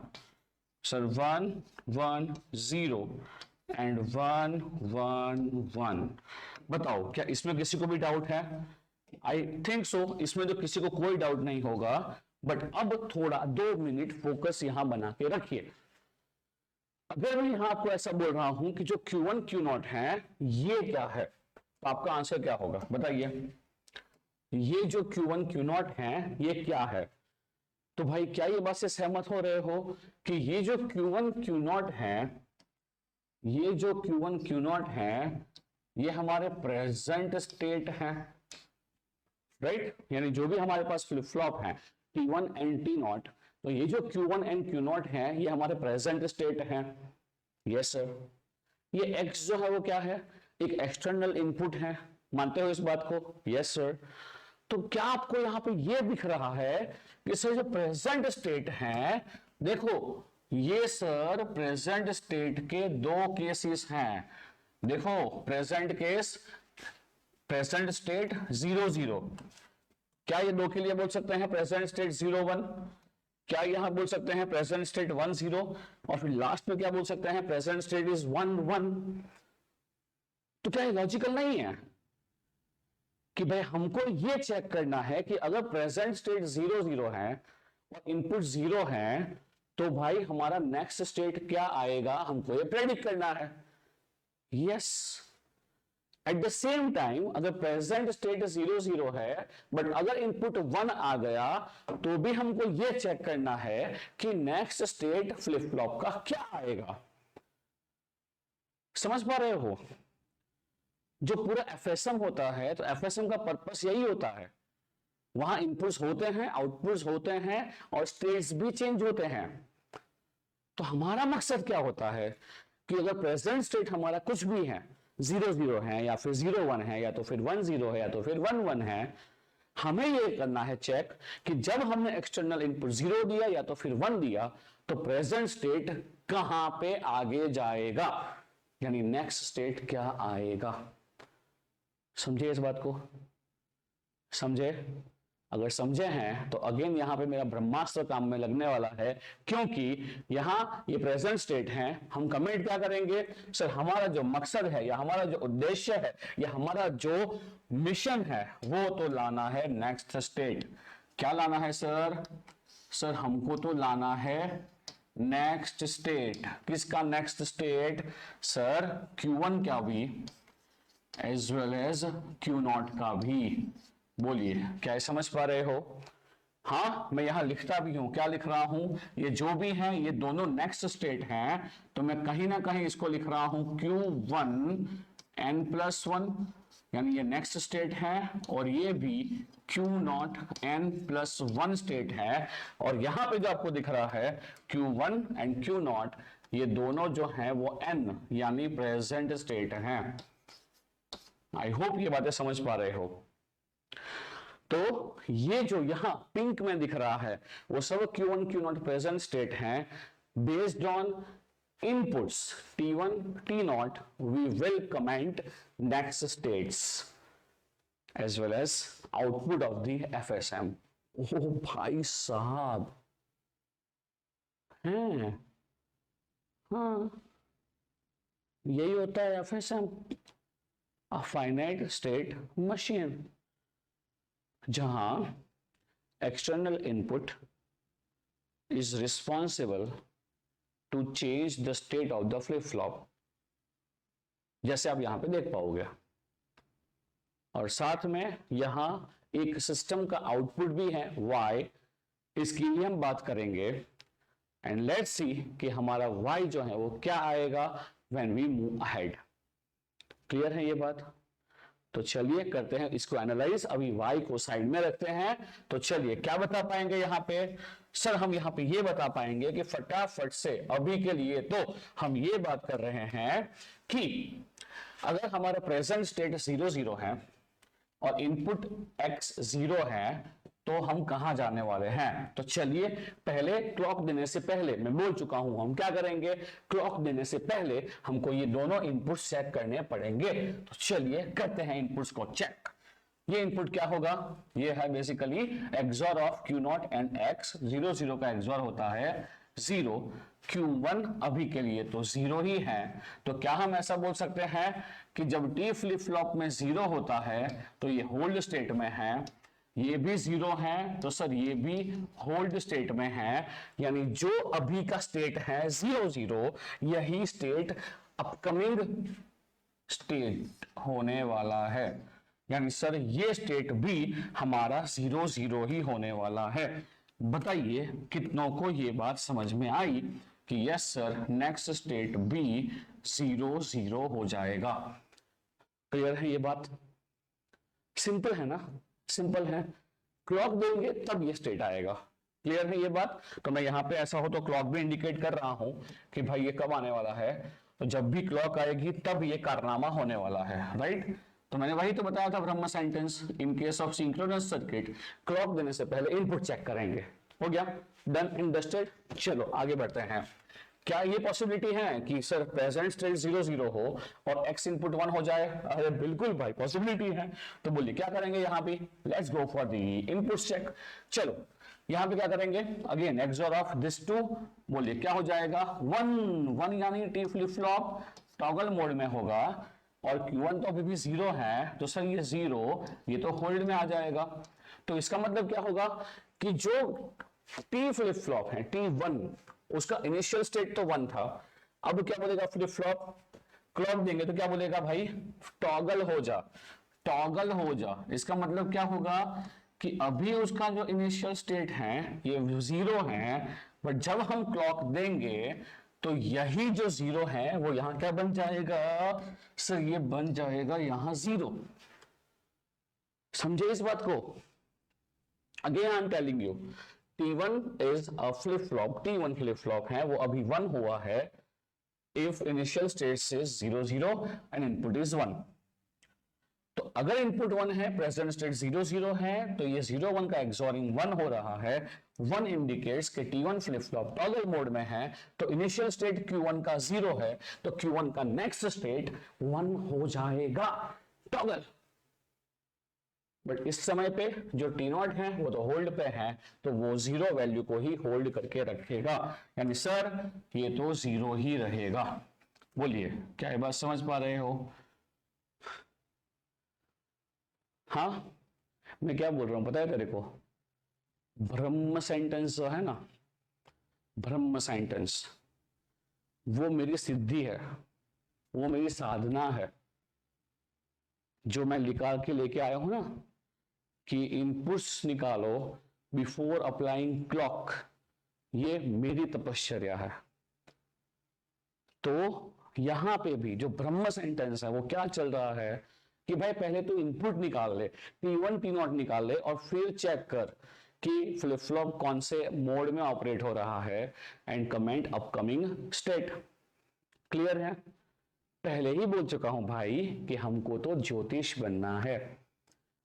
सर 1 1 0 एंड 1 1 1। बताओ क्या इसमें किसी को भी डाउट है? आई थिंक सो, इसमें तो किसी को कोई डाउट नहीं होगा। बट अब थोड़ा 2 मिनट फोकस यहां बना के रखिए। अगर मैं यहां आपको ऐसा बोल रहा हूं कि जो Q1 Q0 है ये क्या है, तो आपका आंसर क्या होगा बताइए? ये जो Q1 Q0 है ये क्या है? तो भाई क्या ये बात से सहमत हो रहे हो कि ये जो Q1 Q0 है, ये जो Q1 Q0 है ये हमारे प्रेजेंट स्टेट है, राइट? यानी जो भी हमारे पास फ्लिप फ्लॉप है T1 एंड T0, तो ये जो Q1 एंड Q0 है ये हमारे प्रेजेंट स्टेट है। Yes sir. ये X जो है वो क्या है? एक एक्सटर्नल इनपुट है, मानते हो इस बात को? Yes sir. तो क्या आपको यहां पे ये दिख रहा है कि सर जो प्रेजेंट स्टेट है, देखो ये सर प्रेजेंट स्टेट के 2 केसेस हैं। देखो प्रेजेंट केस, प्रेजेंट स्टेट 0 0, क्या ये 2 के लिए बोल सकते हैं प्रेजेंट स्टेट 0 1? क्या यहां बोल सकते हैं प्रेजेंट स्टेट 1 0? और फिर लास्ट में क्या बोल सकते हैं प्रेजेंट स्टेट इज 1 1? तो क्या ये लॉजिकल नहीं है कि भाई हमको ये चेक करना है कि अगर प्रेजेंट स्टेट 0 0 है और इनपुट 0 है तो भाई हमारा नेक्स्ट स्टेट क्या आएगा हमको ये प्रेडिक्ट करना है। Yes. Eight the same time अगर प्रेजेंट स्टेट 0 0 है बट अगर इनपुट 1 आ गया तो भी हमको ये चेक करना है कि नेक्स्ट स्टेट फ्लिप फ्लॉप का क्या आएगा। समझ पा रहे हो? जो पूरा एफएसएम होता है तो एफएसएम का पर्पस यही होता है, वहां इनपुट्स होते हैं, आउटपुट्स होते हैं और स्टेट्स भी चेंज होते हैं। तो हमारा मकसद क्या होता है कि अगर प्रेजेंट स्टेट हमारा कुछ भी है, 0 0 है या फिर 0 1 है या तो फिर 1 0 है या तो फिर 1 1 है, हमें यह करना है चेक कि जब हमने एक्सटर्नल इनपुट 0 दिया या तो फिर 1 दिया तो प्रेजेंट स्टेट कहां पे आगे जाएगा, यानी नेक्स्ट स्टेट क्या आएगा। समझे इस बात को? समझे? अगर समझे हैं तो अगेन यहां पे मेरा ब्रह्मास्त्र काम में लगने वाला है, क्योंकि यहां ये प्रेजेंट स्टेट है। हम कमेंट क्या करेंगे? सर हमारा जो मकसद है या हमारा जो उद्देश्य है या हमारा जो मिशन है वो तो लाना है नेक्स्ट स्टेट। क्या लाना है सर? सर हमको तो लाना है नेक्स्ट स्टेट। किसका नेक्स्ट स्टेट? सर Q1 का भी एज वेल एज Q0 का भी। बोलिए क्या समझ पा रहे हो? हाँ, मैं यहां लिखता भी हूं, क्या लिख रहा हूं? ये जो भी है ये दोनों नेक्स्ट स्टेट हैं, तो मैं कहीं ना कहीं इसको लिख रहा हूं Q1 n+1, यानी ये नेक्स्ट स्टेट है, और ये भी Q0 n+1 स्टेट है। और यहां पे जो आपको दिख रहा है Q1 एंड Q0, ये दोनों जो हैं वो n यानी प्रेजेंट स्टेट हैं। आई होप ये बातें समझ पा रहे हो। तो ये जो यहां पिंक में दिख रहा है वो सब Q1 Q0 प्रेजेंट स्टेट हैं। Based on inputs T1 T0 we will comment next states as well as output of the FSM। ओ भाई साहब हैं, हाँ यही होता है FSM, a finite state machine, जहां external input is responsible to change the state of the flip flop, जैसे आप यहां पे देख पाओगे। और साथ में यहां एक सिस्टम का आउटपुट भी है y, इसकी भी हम बात करेंगे। एंड लेट्स सी कि हमारा y जो है वो क्या आएगा when we move ahead. Clear है ये बात? तो चलिए करते हैं इसको एनालाइज। अभी y को साइड में रखते हैं। तो चलिए क्या बता पाएंगे यहां पे? सर हम यहां पे ये बता पाएंगे कि फटाफट से अभी के लिए तो हम ये बात कर रहे हैं कि अगर हमारा प्रेजेंट स्टेट 0 0 है और इनपुट x 0 है तो हम कहां जाने वाले हैं? तो चलिए पहले क्लॉक देने से पहले, मैं बोल चुका हूं हम क्या करेंगे, क्लॉक देने से पहले हमको ये दोनों इनपुट्स चेक करने पड़ेंगे। तो चलिए करते हैं इनपुट्स को चेक। ये इनपुट क्या होगा? ये है basically XOR of Q0 and X। 0 0 का एक्सॉर होता है 0, Q1 अभी के लिए तो 0 ही है। तो क्या हम ऐसा बोल सकते हैं कि जब T फ्लिप फ्लॉप में 0 होता है तो ये होल्ड स्टेट में है, ये भी 0 है तो सर ये भी होल्ड स्टेट में है, यानी जो अभी का स्टेट है 0 0, यही स्टेट अपकमिंग स्टेट होने वाला है। यानी सर ये स्टेट भी हमारा 0 0 ही होने वाला है। बताइए कितनों को ये बात समझ में आई कि यस सर नेक्स्ट स्टेट भी 0 0 हो जाएगा। क्लियर है ये बात? सिंपल है ना? सिंपल है। क्लॉक देंगे तब ये स्टेट आएगा। क्लियर है ये बात? तो मैं यहां पे ऐसा हो तो क्लॉक भी इंडिकेट कर रहा हूं कि भाई ये कब आने वाला है। तो जब भी क्लॉक आएगी तब ये कारनामा होने वाला है, राइट? तो मैंने वही तो बताया था ब्रह्म sentence. In case of synchronous circuit clock देने से पहले इनपुट चेक करेंगे। हो गया? Done and dusted. चलो आगे बढ़ते हैं। क्या ये पॉसिबिलिटी है कि सर प्रेजेंट स्टेट 0 0 हो और x इनपुट 1 हो जाए? अरे बिल्कुल भाई पॉसिबिलिटी है। तो बोलिए क्या करेंगे यहाँ पे? Let's go for the input check. चलो यहाँ पे क्या करेंगे? Again XOR of this two, बोलिए क्या हो जाएगा? 1 1 यानी T flip flop toggle mode में होगा और Q1 तो अभी भी 0 है, तो सर ये 0 ये तो होल्ड में आ जाएगा। तो इसका मतलब क्या होगा कि जो टी फ्लिप फ्लॉप है T1, उसका इनिशियल स्टेट तो 1 था। अब क्या बोलेगा फ्लिप फ्लॉप? क्लॉक देंगे तो क्या बोलेगा भाई? टॉगल हो जा, टॉगल हो जा। इसका मतलब क्या होगा कि अभी उसका जो इनिशियल स्टेट है ये 0 है, बट जब हम क्लॉक देंगे तो यही जो 0 है वो यहां क्या बन जाएगा? सर ये बन जाएगा यहां 0। समझे इस बात को? Again I am telling you, T1 is a flip flop, T1 flip flop है, वो अभी 1 हुआ है if initial state is 0 0 and input is 1। तो अगर इनपुट 1 है, प्रेजेंट स्टेट 0 0 है, तो ये 0 1 का एक्सॉरिंग 1 हो रहा है। 1 इंडिकेट्स कि T1 flip flop toggle mode में है, तो इनिशियल स्टेट Q1 का 0 है, तो Q1 का नेक्स्ट स्टेट 1 हो जाएगा टॉगल। बट इस समय पे जो T0 है वो तो होल्ड पे है, तो वो 0 वैल्यू को ही होल्ड करके रखेगा, यानी सर ये तो 0 ही रहेगा। बोलिए क्या ये बात समझ पा रहे हो? हाँ, मैं क्या बोल रहा हूं पता है तेरे को? ब्रह्म सेंटेंस जो है ना, ब्रह्म सेंटेंस, वो मेरी सिद्धि है, वो मेरी साधना है, जो मैं निकाल के लेके आया हूं ना कि इनपुट्स निकालो बिफोर अप्लाइंग क्लॉक, ये मेरी तपश्चर्या है। तो यहां पे भी जो ब्रह्म सेंटेंस है वो क्या चल रहा है कि भाई पहले तो इनपुट निकाल ले, T1 T0 निकाल ले और फिर चेक कर कि फ्लिप फ्लॉप कौन से मोड में ऑपरेट हो रहा है and comment upcoming state. Clear है? पहले ही बोल चुका हूं भाई कि हमको तो ज्योतिष बनना है।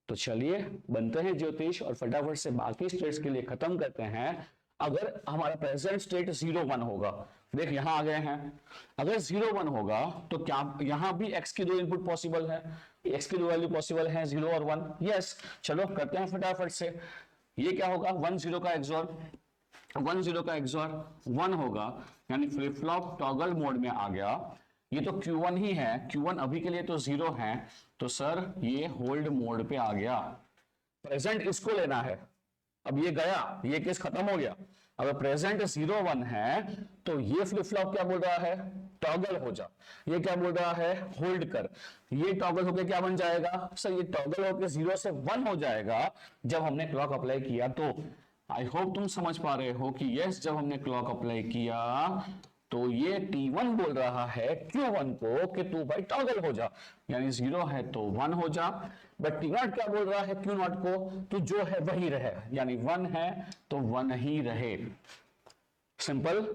तो चलिए बनते हैं ज्योतिष और फटाफट से बाकी स्टेट्स के लिए खत्म करते हैं। अगर हमारा प्रेजेंट स्टेट 0 1 होगा, देख यहां आ गए हैं, अगर 0 1 होगा तो क्या यहां भी x की 2 इनपुट पॉसिबल है? x की 2 वैल्यू पॉसिबल है 0 और 1। यस, चलो करते हैं फटाफट से। ये क्या होगा? 1 0 का एक्सॉर, 1 0 का एक्सॉर 1 होगा, यानी फ्लिप फ्लॉप टॉगल मोड में आ गया। ये तो Q1 ही है, Q1 अभी के लिए तो 0 है, तो सर ये होल्ड मोड पे आ गया। प्रेजेंट इसको लेना है, अब ये गया, ये केस खत्म हो गया। अगर प्रेजेंट 0 1 है तो ये फ्लिप फ्लॉप क्या बोल रहा है, टॉगल हो जा। ये क्या बोल रहा है, होल्ड कर। ये टॉगल होके क्या बन जाएगा सर, ये टॉगल होके 0 से 1 हो जाएगा जब हमने क्लॉक अप्लाई किया। तो आई होप तुम समझ पा रहे हो कि यस, जब हमने क्लॉक अप्लाई किया तो ये T1 बोल रहा है Q1 को कि तू भाई टॉगल हो जा, यानी 0 है तो 1 हो जा। बट T0 क्या बोल रहा है Q0 को, तू जो है वही रहे, यानी 1 है तो 1 ही रहे। Simple.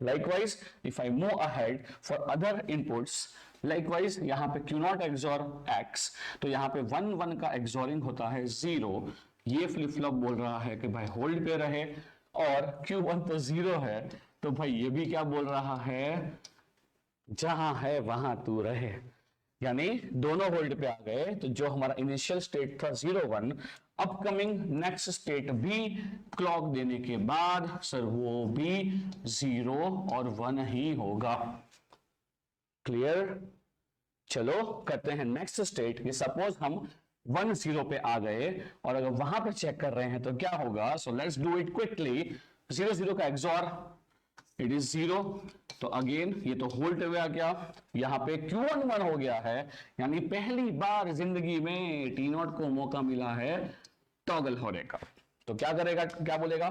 Likewise, if I move ahead for other inputs, likewise यहाँ पे Q0 XOR X, तो यहाँ पे 1 1 का XORing होता है 0। ये फ्लिप फ्लॉप बोल रहा है कि भाई होल्ड पे रहे, और Q1 तो 0 है, तो भाई ये भी क्या बोल रहा है, जहां है वहां तू रहे, यानी दोनों होल्ड पे आ गए। तो जो हमारा इनिशियल स्टेट था 0 1, अपकमिंग नेक्स्ट स्टेट भी क्लॉक देने के बाद सर वो भी 0 और 1 ही होगा। क्लियर। चलो करते हैं नेक्स्ट स्टेट। ये सपोज हम 1 0 पे आ गए और अगर वहां पे चेक कर रहे हैं तो क्या होगा, so let's do it quickly. 0 0 का एक्सॉर इट इज 0, तो अगेन ये तो होल्ड पे आ गया, यहाँ पे Q1 1 हो गया है, यानी पहली बार जिंदगी में T0 को मौका मिला है टॉगल होने का। तो क्या करेगा, क्या बोलेगा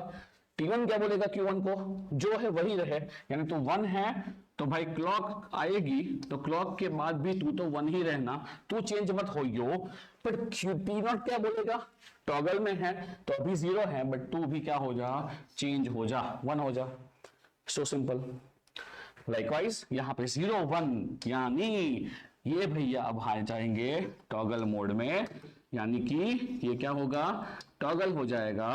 T1, क्या बोलेगा Q1 को, जो है वही रहे, यानी तू 1 है तो भाई क्लॉक आएगी तो क्लॉक के बाद भी तू तो 1 ही रहना, तू चेंज मत होइयो। पर T0 क्या बोलेगा, टॉगल में है तो अभी 0 है, बट तू भी क्या हो जा, चेंज हो जा, 1 हो जा। So simple. लाइकवाइज यहाँ पे 0 1, यानी ये भैया अब आ जाएंगे टॉगल मोड में, यानी कि ये क्या होगा, टॉगल हो जाएगा।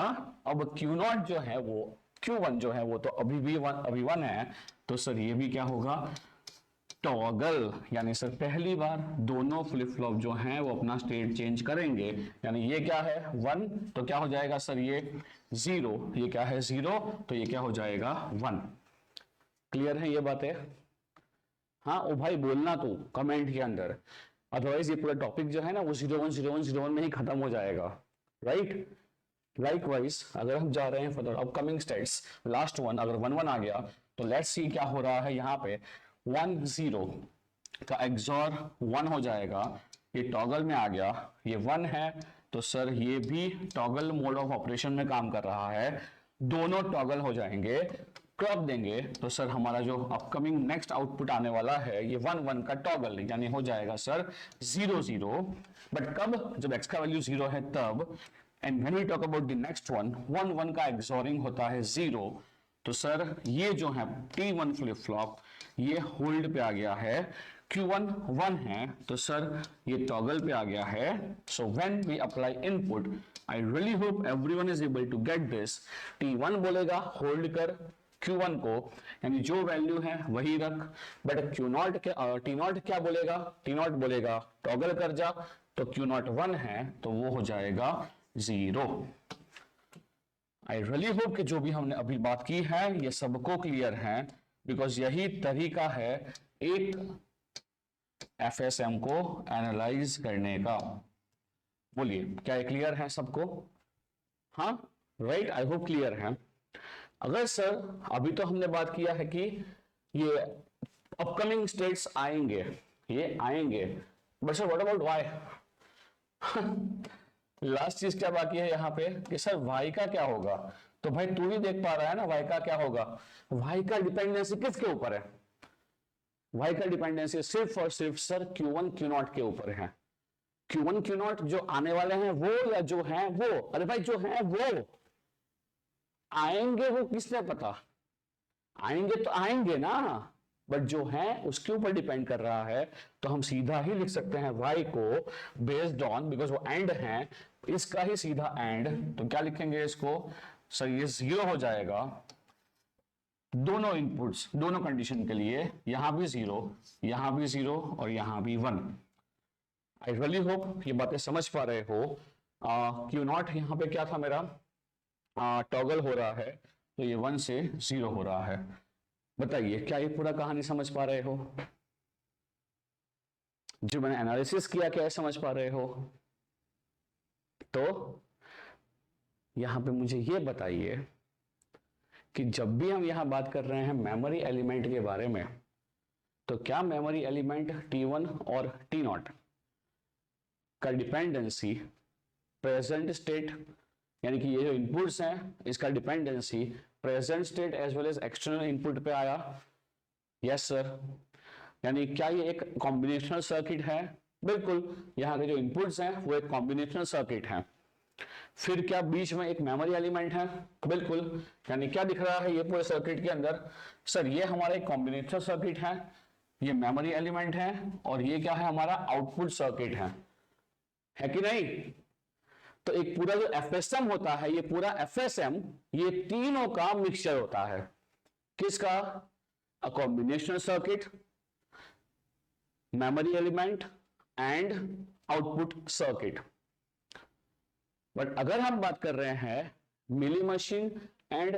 अब Q0 जो है वो, Q1 जो है वो तो अभी भी 1 है, तो सर ये भी क्या होगा, टॉगल, यानी सर पहली बार दोनों फ्लिप फ्लॉप जो हैं वो अपना स्टेट चेंज करेंगे। यानी ये क्या है 1, तो क्या हो जाएगा सर ये 0, ये क्या है 0, तो ये क्या हो जाएगा 1। क्लियर है ये बातें? हाँ ओ भाई बोलना तू कमेंट के अंदर, अदरवाइज ये पूरा टॉपिक जो है ना वो 0 1 0 1 0 1 में ही खत्म हो जाएगा, राइट। लाइकवाइज अगर हम जा रहे हैं for the upcoming states, last one अगर 1 1 आ गया तो लेट्स सी क्या हो रहा है। यहाँ पे 1 0 का एक्सॉर 1 हो जाएगा, ये टॉगल में आ गया, ये 1 है तो सर ये भी टॉगल मोड ऑफ ऑपरेशन में काम कर रहा है, दोनों टॉगल हो जाएंगे। क्लॉक देंगे तो सर हमारा जो अपकमिंग नेक्स्ट आउटपुट आने वाला है ये 1 1 का टॉगल, यानी हो जाएगा सर 0 0। बट कब, जब x का वैल्यू 0 है तब। And when we talk about the next one, 1 1 का एक्सॉरिंग होता है 0, तो सर ये जो है T1 फ्लिप फ्लॉप ये होल्ड पे आ गया है, Q1 1 है तो सर ये टॉगल पे आ गया है। So when we apply input, I really hope everyone is able to get this. T1 बोलेगा होल्ड कर Q1 को, यानी जो वैल्यू है वही रख, बट Q0 के T0 क्या बोलेगा, T0 बोलेगा टॉगल कर जा, तो Q0 1 है तो वो हो जाएगा 0। आई रियली होप कि जो भी हमने अभी बात की है ये सबको क्लियर है, बिकॉज यही तरीका है एक FSM को एनालाइज करने का। बोलिए क्या ये क्लियर है सबको? हाँ राइट, आई होप क्लियर है। अगर सर अभी तो हमने बात किया है कि ये अपकमिंग स्टेट्स आएंगे, ये आएंगे, but sir what about Y? Last चीज क्या बाकी है यहाँ पे कि सर वाई का क्या होगा? तो भाई तू भी देख पा रहा है ना वाई का क्या होगा। वाई का डिपेंडेंसी किसके ऊपर है? वाई का डिपेंडेंसी सिर्फ और सिर्फ सर Q1 Q0 के ऊपर है। Q1 Q0 जो आने वाले हैं वो या जो हैं वो, अरे भाई जो हैं वो आएंगे, वो किसने पता, आएंगे तो आएंगे ना, बट जो है उसके ऊपर डिपेंड कर रहा है। तो हम सीधा ही लिख सकते हैं y को बेस्ड ऑन, बिकॉज वो एंड है, इसका ही सीधा एंड, तो क्या लिखेंगे इसको सर, ये 0 हो जाएगा दोनों इनपुट्स, दोनों कंडीशन के लिए, यहां भी 0, यहां भी 0 और यहां भी 1। आई रियली होप ये बातें समझ पा रहे हो। Q0 यहां पे क्या था मेरा, टॉगल हो रहा है, तो ये 1 से 0 हो रहा है। बताइए क्या ये पूरा कहानी समझ पा रहे हो? जो मैंने एनालिसिस किया, क्या समझ पा रहे हो? तो यहां पे मुझे ये बताइए कि जब भी हम यहां बात कर रहे हैं मेमोरी एलिमेंट के बारे में, तो क्या मेमोरी एलिमेंट T1 और T0 का डिपेंडेंसी प्रेजेंट स्टेट, यानी कि ये जो इनपुट्स हैं इसका dependency present state as well as external input पे आया? Yes sir. यानी क्या ये एक कॉम्बिनेशनल सर्किट है? बिल्कुल, यहाँ के जो इनपुट्स हैं वो एक कॉम्बिनेशनल सर्किट है। फिर क्या बीच में एक मेमोरी एलिमेंट है? बिल्कुल। यानी क्या दिख रहा है ये पूरे सर्किट के अंदर? सर ये हमारा एक कॉम्बिनेशनल सर्किट है, ये मेमोरी एलिमेंट है, और ये क्या है हमारा आउटपुट सर्किट है कि नहीं? तो एक पूरा जो एफएसएम होता है, ये पूरा एफएसएम ये तीनों का मिक्सचर होता है। किसका? अ combinational circuit, memory element and output circuit. But अगर हम बात कर रहे हैं Mealy machine and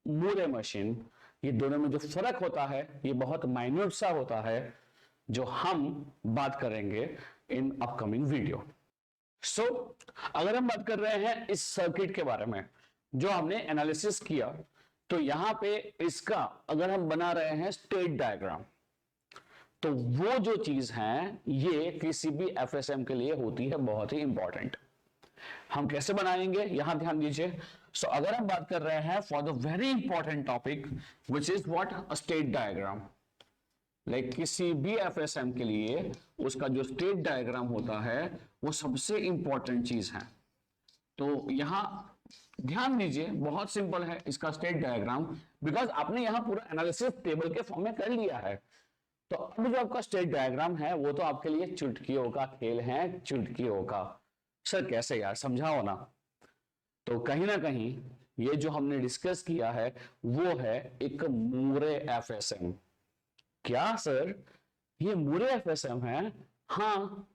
Moore machine, ये दोनों में जो फर्क होता है ये बहुत माइन्यूट सा होता है, जो हम बात करेंगे इन अपकमिंग वीडियो। सो अगर हम बात कर रहे हैं इस सर्किट के बारे में जो हमने एनालिसिस किया, तो यहां पे इसका अगर हम बना रहे हैं स्टेट डायग्राम, तो वो जो चीज है ये किसी भी एफएसएम के लिए होती है बहुत ही इंपॉर्टेंट। हम कैसे बनाएंगे यहां ध्यान दीजिए। सो अगर हम बात कर रहे हैं for the very important topic which is what? A state diagram. Like किसी भी एफएसएम के लिए उसका जो स्टेट डायग्राम होता है वो सबसे इंपॉर्टेंट चीज है। तो यहां ध्यान दीजिए, बहुत सिंपल है इसका स्टेट डायग्राम, बिकॉज आपने यहां पूरा एनालिसिस टेबल के फॉर्म में कर लिया है। तो अब जो आपका स्टेट डायग्राम है वो तो आपके लिए चुटकियों का खेल है, चुटकियों का। सर कैसे यार, समझाओ ना। तो कहीं ना कहीं ये जो हमने डिस्कस किया है वो है एक मूरे एफएसएम। क्या सर ये मूरे एफएसएम है? हाँ।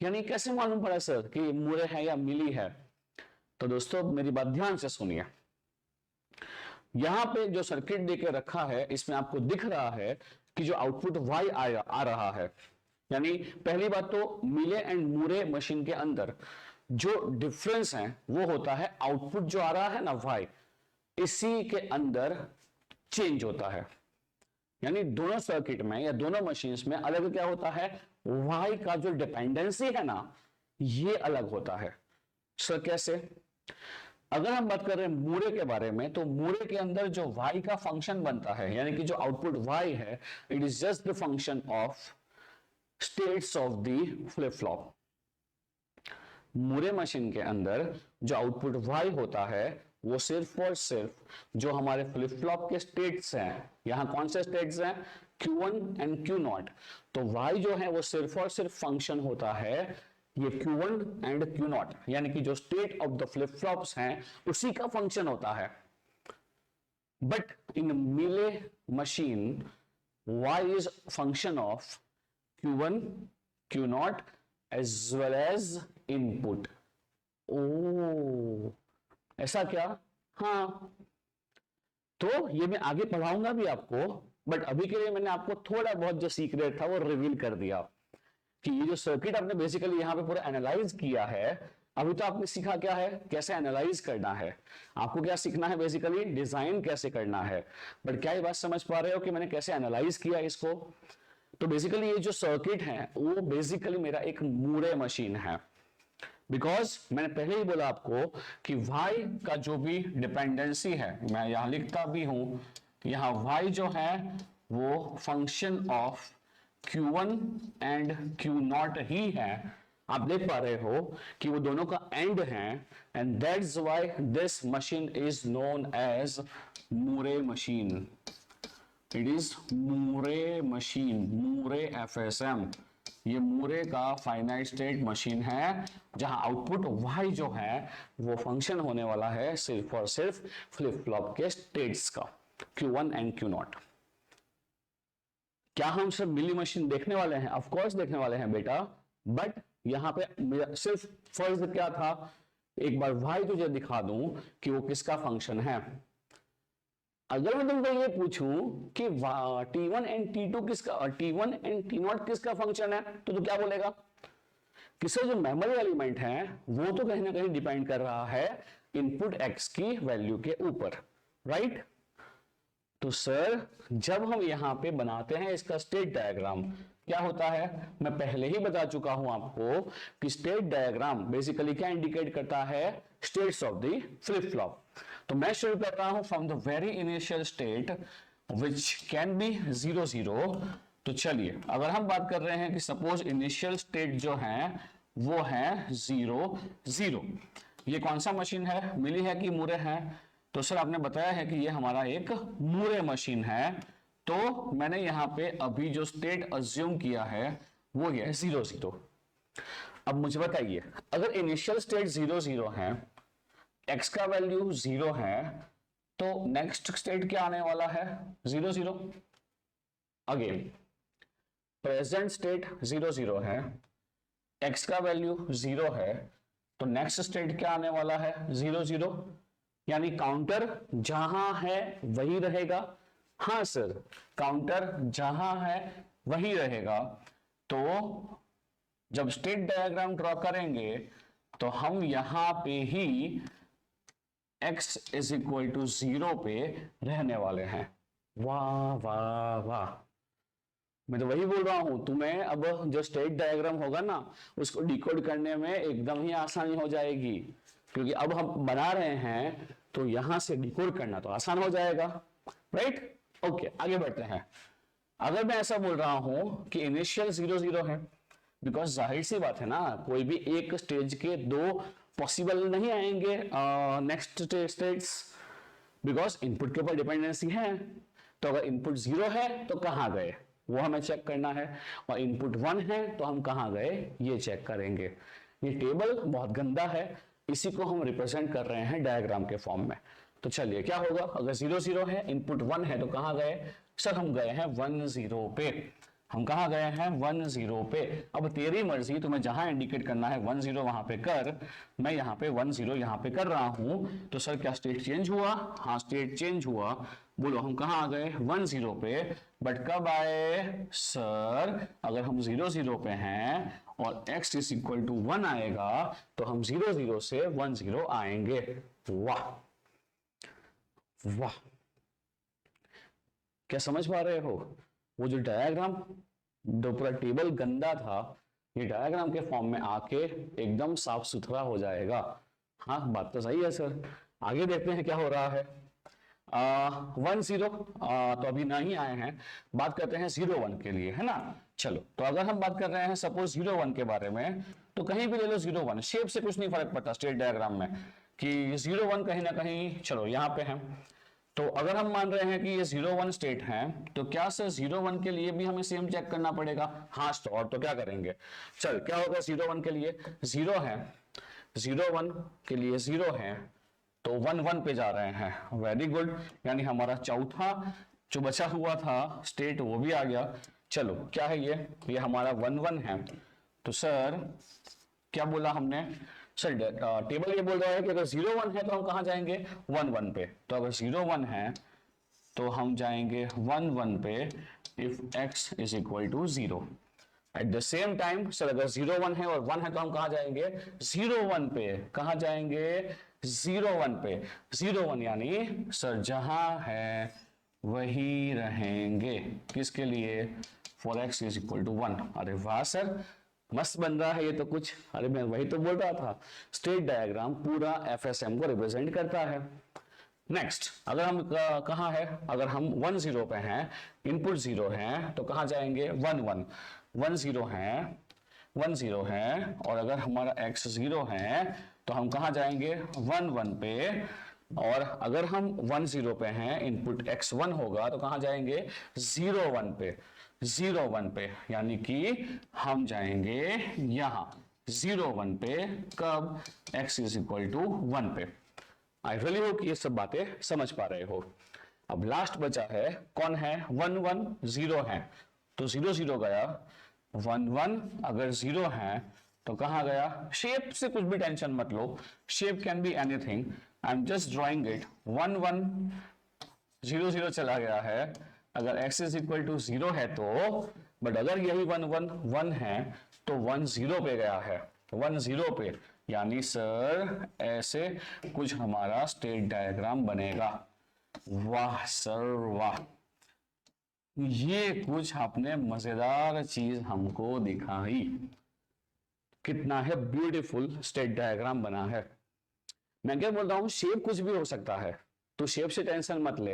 यानी कैसे मालूम पड़ा सर कि मूरे है या मिली है? तो दोस्तों मेरी बात ध्यान से सुनिए। यहां पे जो सर्किट देके रखा है इसमें आपको दिख रहा है कि जो आउटपुट Y आ रहा है, यानी पहली बात तो मिले एंड मूरे मशीन के अंदर जो डिफरेंस है वो होता है आउटपुट जो आ रहा है ना Y, इसी के अंदर चेंज होता है। यानी दोनों सर्किट में या दोनों मशीन्स में अलग क्या होता है? Y का जो डिपेंडेंसी है ना ये अलग होता है। सर कैसे? अगर हम बात कर रहे हैं मूरे के बारे में, तो मूरे के अंदर जो Y का फंक्शन बनता है, यानी कि जो आउटपुट Y है, it is just the function of states of the flip flop. Moore machine के अंदर जो आउटपुट Y होता है वो सिर्फ और सिर्फ जो हमारे फ्लिप फ्लॉप के स्टेट्स हैं, यहां कौन से स्टेट्स हैं? Q1 and Q0। तो Y जो है वो सिर्फ और सिर्फ फंक्शन होता है ये Q1 एंड Q0, यानी कि जो state of the flip flops हैं उसी का फंक्शन होता है। But in Mealy machine Y is function of Q1, Q0 as well as input. ओ ऐसा क्या? हाँ, तो ये मैं आगे पढ़ाऊंगा भी आपको, बट अभी के लिए मैंने आपको थोड़ा बहुत जो सीक्रेट था वो रिवील कर दिया कि ये जो सर्किट आपने बेसिकली यहां पे पूरा एनालाइज किया है। अभी तो आपने सीखा क्या है? कैसे एनालाइज करना है। आपको क्या सीखना है? बेसिकली डिजाइन कैसे करना है। बट क्या ये बात समझ पा रहे हो कि मैंने कैसे एनालाइज किया इसको? तो बेसिकली ये जो सर्किट है वो बेसिकली मेरा एक मूरे मशीन है, बिकॉज मैंने पहले ही बोला आपको कि Y का जो भी डिपेंडेंसी है, मैं यहां लिखता भी हूं, यहां Y जो है वो function of Q1 and Q0 ही है। आप देख पा रहे हो कि वो दोनों का एंड है, and that's why this machine is known as Moore machine. It is Moore machine, Moore FSM. ये मूरे का फाइनाइट स्टेट मशीन है जहां आउटपुट Y जो है वो फंक्शन होने वाला है सिर्फ और सिर्फ फ्लिप फ्लॉप के स्टेट्स का, Q1 एंड Q0। क्या हम सब मिली मशीन देखने वाले हैं? ऑफ कोर्स देखने वाले हैं बेटा, बट यहां पे सिर्फ फर्ज क्या था, एक बार Y तुझे दिखा दूं कि वो किसका फंक्शन है। अगर मैं तुमको ये पूछूं कि T1 एंड T2 किसका, T1 एंड T0 किसका फंक्शन है, तो तू क्या बोलेगा कि सर जो मेमोरी एलिमेंट है वो तो कहीं ना कहीं डिपेंड कर रहा है इनपुट x की वैल्यू के ऊपर, राइट। तो सर जब हम यहां पे बनाते हैं इसका स्टेट डायग्राम, क्या होता है, मैं पहले ही बता चुका हूं आपको कि स्टेट डायग्राम बेसिकली क्या इंडिकेट करता है, states of the flip flop. तो मैं शुरू कर रहा हूं from the very initial state which can be 0 0। तो चलिए अगर हम बात कर रहे हैं कि सपोज इनिशियल स्टेट जो है वो है 0 0, ये कौन सा मशीन है, मिली है कि मूरे है, तो सर आपने बताया है कि ये हमारा एक मूरे मशीन है, तो मैंने यहां पे अभी जो स्टेट अज्यूम किया है वो है 0 0। अब मुझे बताइए अगर इनिशियल स्टेट 0 0 है, x का वैल्यू 0 है, तो नेक्स्ट स्टेट क्या आने वाला है 0 0। अगेन प्रेजेंट स्टेट 0 0 है, x का वैल्यू 0 है, तो नेक्स्ट स्टेट क्या आने वाला है 0 0, यानी काउंटर जहां है वही रहेगा। हाँ सर, काउंटर जहां है वही रहेगा। तो जब स्टेट डायग्राम ड्रॉ करेंगे तो हम यहां पे ही x इज इक्वल टू 0 पे रहने वाले हैं। वाह वाह वाह, मैं तो वही बोल रहा हूं तुम्हें, अब जो स्टेट डायग्राम होगा ना उसको डिकोड करने में एकदम ही आसानी हो जाएगी, क्योंकि अब हम बना रहे हैं तो यहां से डिकोड करना तो आसान हो जाएगा, राइट। ओके आगे बढ़ते हैं। अगर मैं ऐसा बोल रहा हूं कि इनिशियल 0 0 है, बिकॉज जाहिर सी बात है ना, कोई भी एक स्टेज के दो पॉसिबल नहीं आएंगे नेक्स्ट स्टेट्स, बिकॉज इनपुट के ऊपर डिपेंडेंसी है। तो अगर इनपुट 0 है तो कहां गए वो हमें चेक करना है, और इनपुट 1 है तो हम कहां गए ये चेक करेंगे। ये टेबल बहुत गंदा है, इसी को हम रिप्रेजेंट कर रहे हैं डायग्राम के फॉर्म में। तो चलिए क्या होगा, अगर 0 0 है, इनपुट 1 है, तो कहां गए सर, हम गए हैं 1 0 पे। हम कहां गए हैं 1 0 पे। अब तेरी मर्जी, तुम्हें जहां इंडिकेट करना है 1 0 वहां पे कर, मैं यहां पे 1 0 यहां पे कर रहा हूं। तो सर क्या स्टेट चेंज हुआ, हाँ स्टेट चेंज हुआ। बोलो हम कहां आ गए 1 0 पे, बट कब आए सर, अगर हम 0 0 पे हैं और x इज इक्वल टू 1 आएगा तो हम 0 0 से 1 0 आएंगे। वाह वाह, क्या समझ पा रहे हो, वो जो डायग्राम, जो पूरा टेबल गंदा था, ये डायग्राम के फॉर्म में आके एकदम साफ सुथरा हो जाएगा। हाँ बात तो सही है सर। आगे देखते हैं क्या हो रहा है। 1 0 तो अभी नहीं आए हैं, बात करते हैं 0 1 के लिए, है ना। चलो तो अगर हम बात कर रहे हैं सपोज 0 1 के बारे में, तो कहीं भी ले लो 0 1, शेप से कुछ नहीं फर्क पड़ता स्टेट डायग्राम में कि 0 1 कहीं ना कहीं, चलो यहाँ पे है। तो अगर हम मान रहे हैं कि ये 0 1 स्टेट है, तो क्या सर 0 1 के लिए भी हमें सेम चेक करना पड़ेगा। हाँ तो और तो क्या करेंगे, चल क्या होगा 0 1 के लिए 0 है, 0 1 के लिए 0 है, तो 1 1 पे जा रहे हैं। वेरी गुड, यानी हमारा चौथा जो बचा हुआ था स्टेट वो भी आ गया। चलो क्या है ये हमारा 1 1 है। तो सर क्या बोला हमने, सर टेबल ये बोल रहा है कि अगर 0 1 है तो हम कहां जाएंगे 1 1 पे। तो अगर 0 1 है तो हम जाएंगे 1 1 पे if x is equal to 0। At the same time sir अगर 0 1 है और 1 है तो हम कहां जाएंगे 0 1 पे, कहां जाएंगे 0 1 पे। 0 1 यानी सर जहां है वही रहेंगे, किसके लिए, for x is equal to 1। अरे वाह सर मस्त बन रहा है ये तो कुछ, अरे मैं वही तो बोल रहा था, स्टेट डायग्राम पूरा एफएसएम को रिप्रेजेंट करता है। नेक्स्ट अगर हम कहां है, अगर हम 1 0 पे हैं, इनपुट 0 है, तो कहां जाएंगे 1 1, 1 0 है, 1 0 है, और अगर हमारा x 0 है तो हम कहां जाएंगे 1 1 पे, और अगर हम 1 0 पे हैं, इनपुट x 1 होगा तो कहां जाएंगे 0 1 पे, 0 1 पे, यानी कि हम जाएंगे यहां 0 1 पे, कब x इज इक्वल टू 1 पे। आई रियली होप कि ये सब बातें समझ पा रहे हो। अब लास्ट बचा है, कौन है 1 1 0 है, तो 0 0 गया, 1 1 अगर 0 है तो कहां गया, शेप से कुछ भी टेंशन मत लो, shape can be anything, I am just drawing it. 1 1 0 0 चला गया है, अगर x इज इक्वल टू 0 है तो, बट अगर यही 1 1 1 है तो 1 0 पे गया है, 1 0 पे, यानी सर ऐसे कुछ हमारा स्टेट डायग्राम बनेगा। वाह सर वाह, ये कुछ आपने मजेदार चीज हमको दिखाई। कितना है ब्यूटीफुल स्टेट डायग्राम बना है। मैं क्या बोल रहा हूं, शेप कुछ भी हो सकता है, तो शेप से टेंशन मत ले,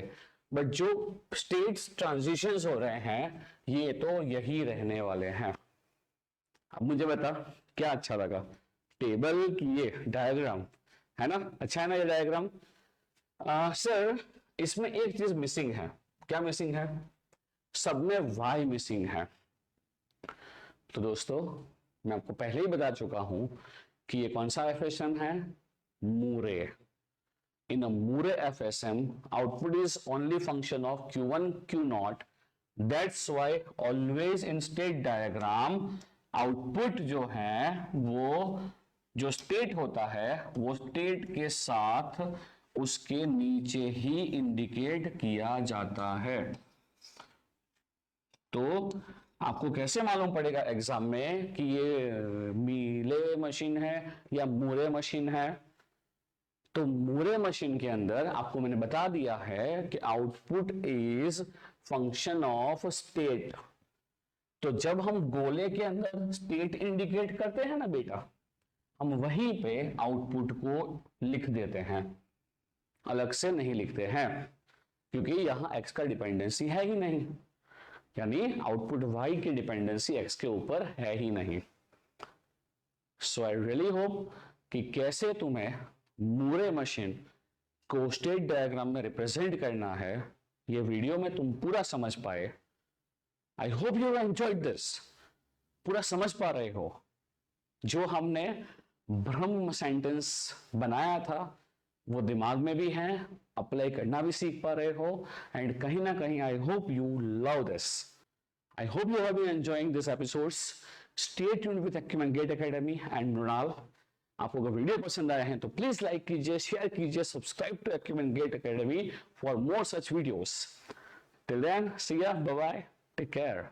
बट जो स्टेट्स ट्रांजिशंस हो रहे हैं ये तो यही रहने वाले हैं। अब मुझे बता क्या अच्छा लगा, टेबल की ये डायग्राम है ना, अच्छा है ना ये डायग्राम। सर इसमें एक चीज मिसिंग है, क्या मिसिंग है? सब में y मिसिंग है। तो दोस्तों मैं आपको पहले ही बता चुका हूं कि ये कौन सा एफएसएम है, मूरे। In a Moore FSM, output is only function of Q1, Q0. That's why always in state diagram, output जो है वो जो state होता है वो state के साथ उसके नीचे ही इंडिकेट किया जाता है। तो आपको कैसे मालूम पड़ेगा एग्जाम में कि ये मीले मशीन है या मूरे मशीन है? तो मूरे मशीन के अंदर आपको मैंने बता दिया है कि output is function of state. तो जब हम गोले के अंदर स्टेट इंडिकेट करते हैं ना बेटा, हम वहीं पे आउटपुट को लिख देते हैं, अलग से नहीं लिखते हैं, क्योंकि यहां x का डिपेंडेंसी है ही नहीं, यानी आउटपुट y की डिपेंडेंसी x के ऊपर है ही नहीं। सो आई रियली होप कि कैसे तुम्हें मूरे मशीन को स्टेट डायग्राम में रिप्रेजेंट करना है ये वीडियो में तुम पूरा समझ पाए। आई होप यू एंजॉयड दिस, पूरा समझ पा रहे हो। जो हमने ब्रह्म सेंटेंस बनाया था वो दिमाग में भी है, अप्लाई करना भी सीख पा रहे हो, एंड कहीं ना कहीं I hope you love this. I hope you have been enjoying this episodes. Stay tuned with Acumen Gate Academy and Mrinal. आपको अगर वीडियो पसंद आया है तो प्लीज लाइक कीजिए, शेयर कीजिए, subscribe to Acumen Gate Academy for more such videos. Till then see ya, bye bye, take care.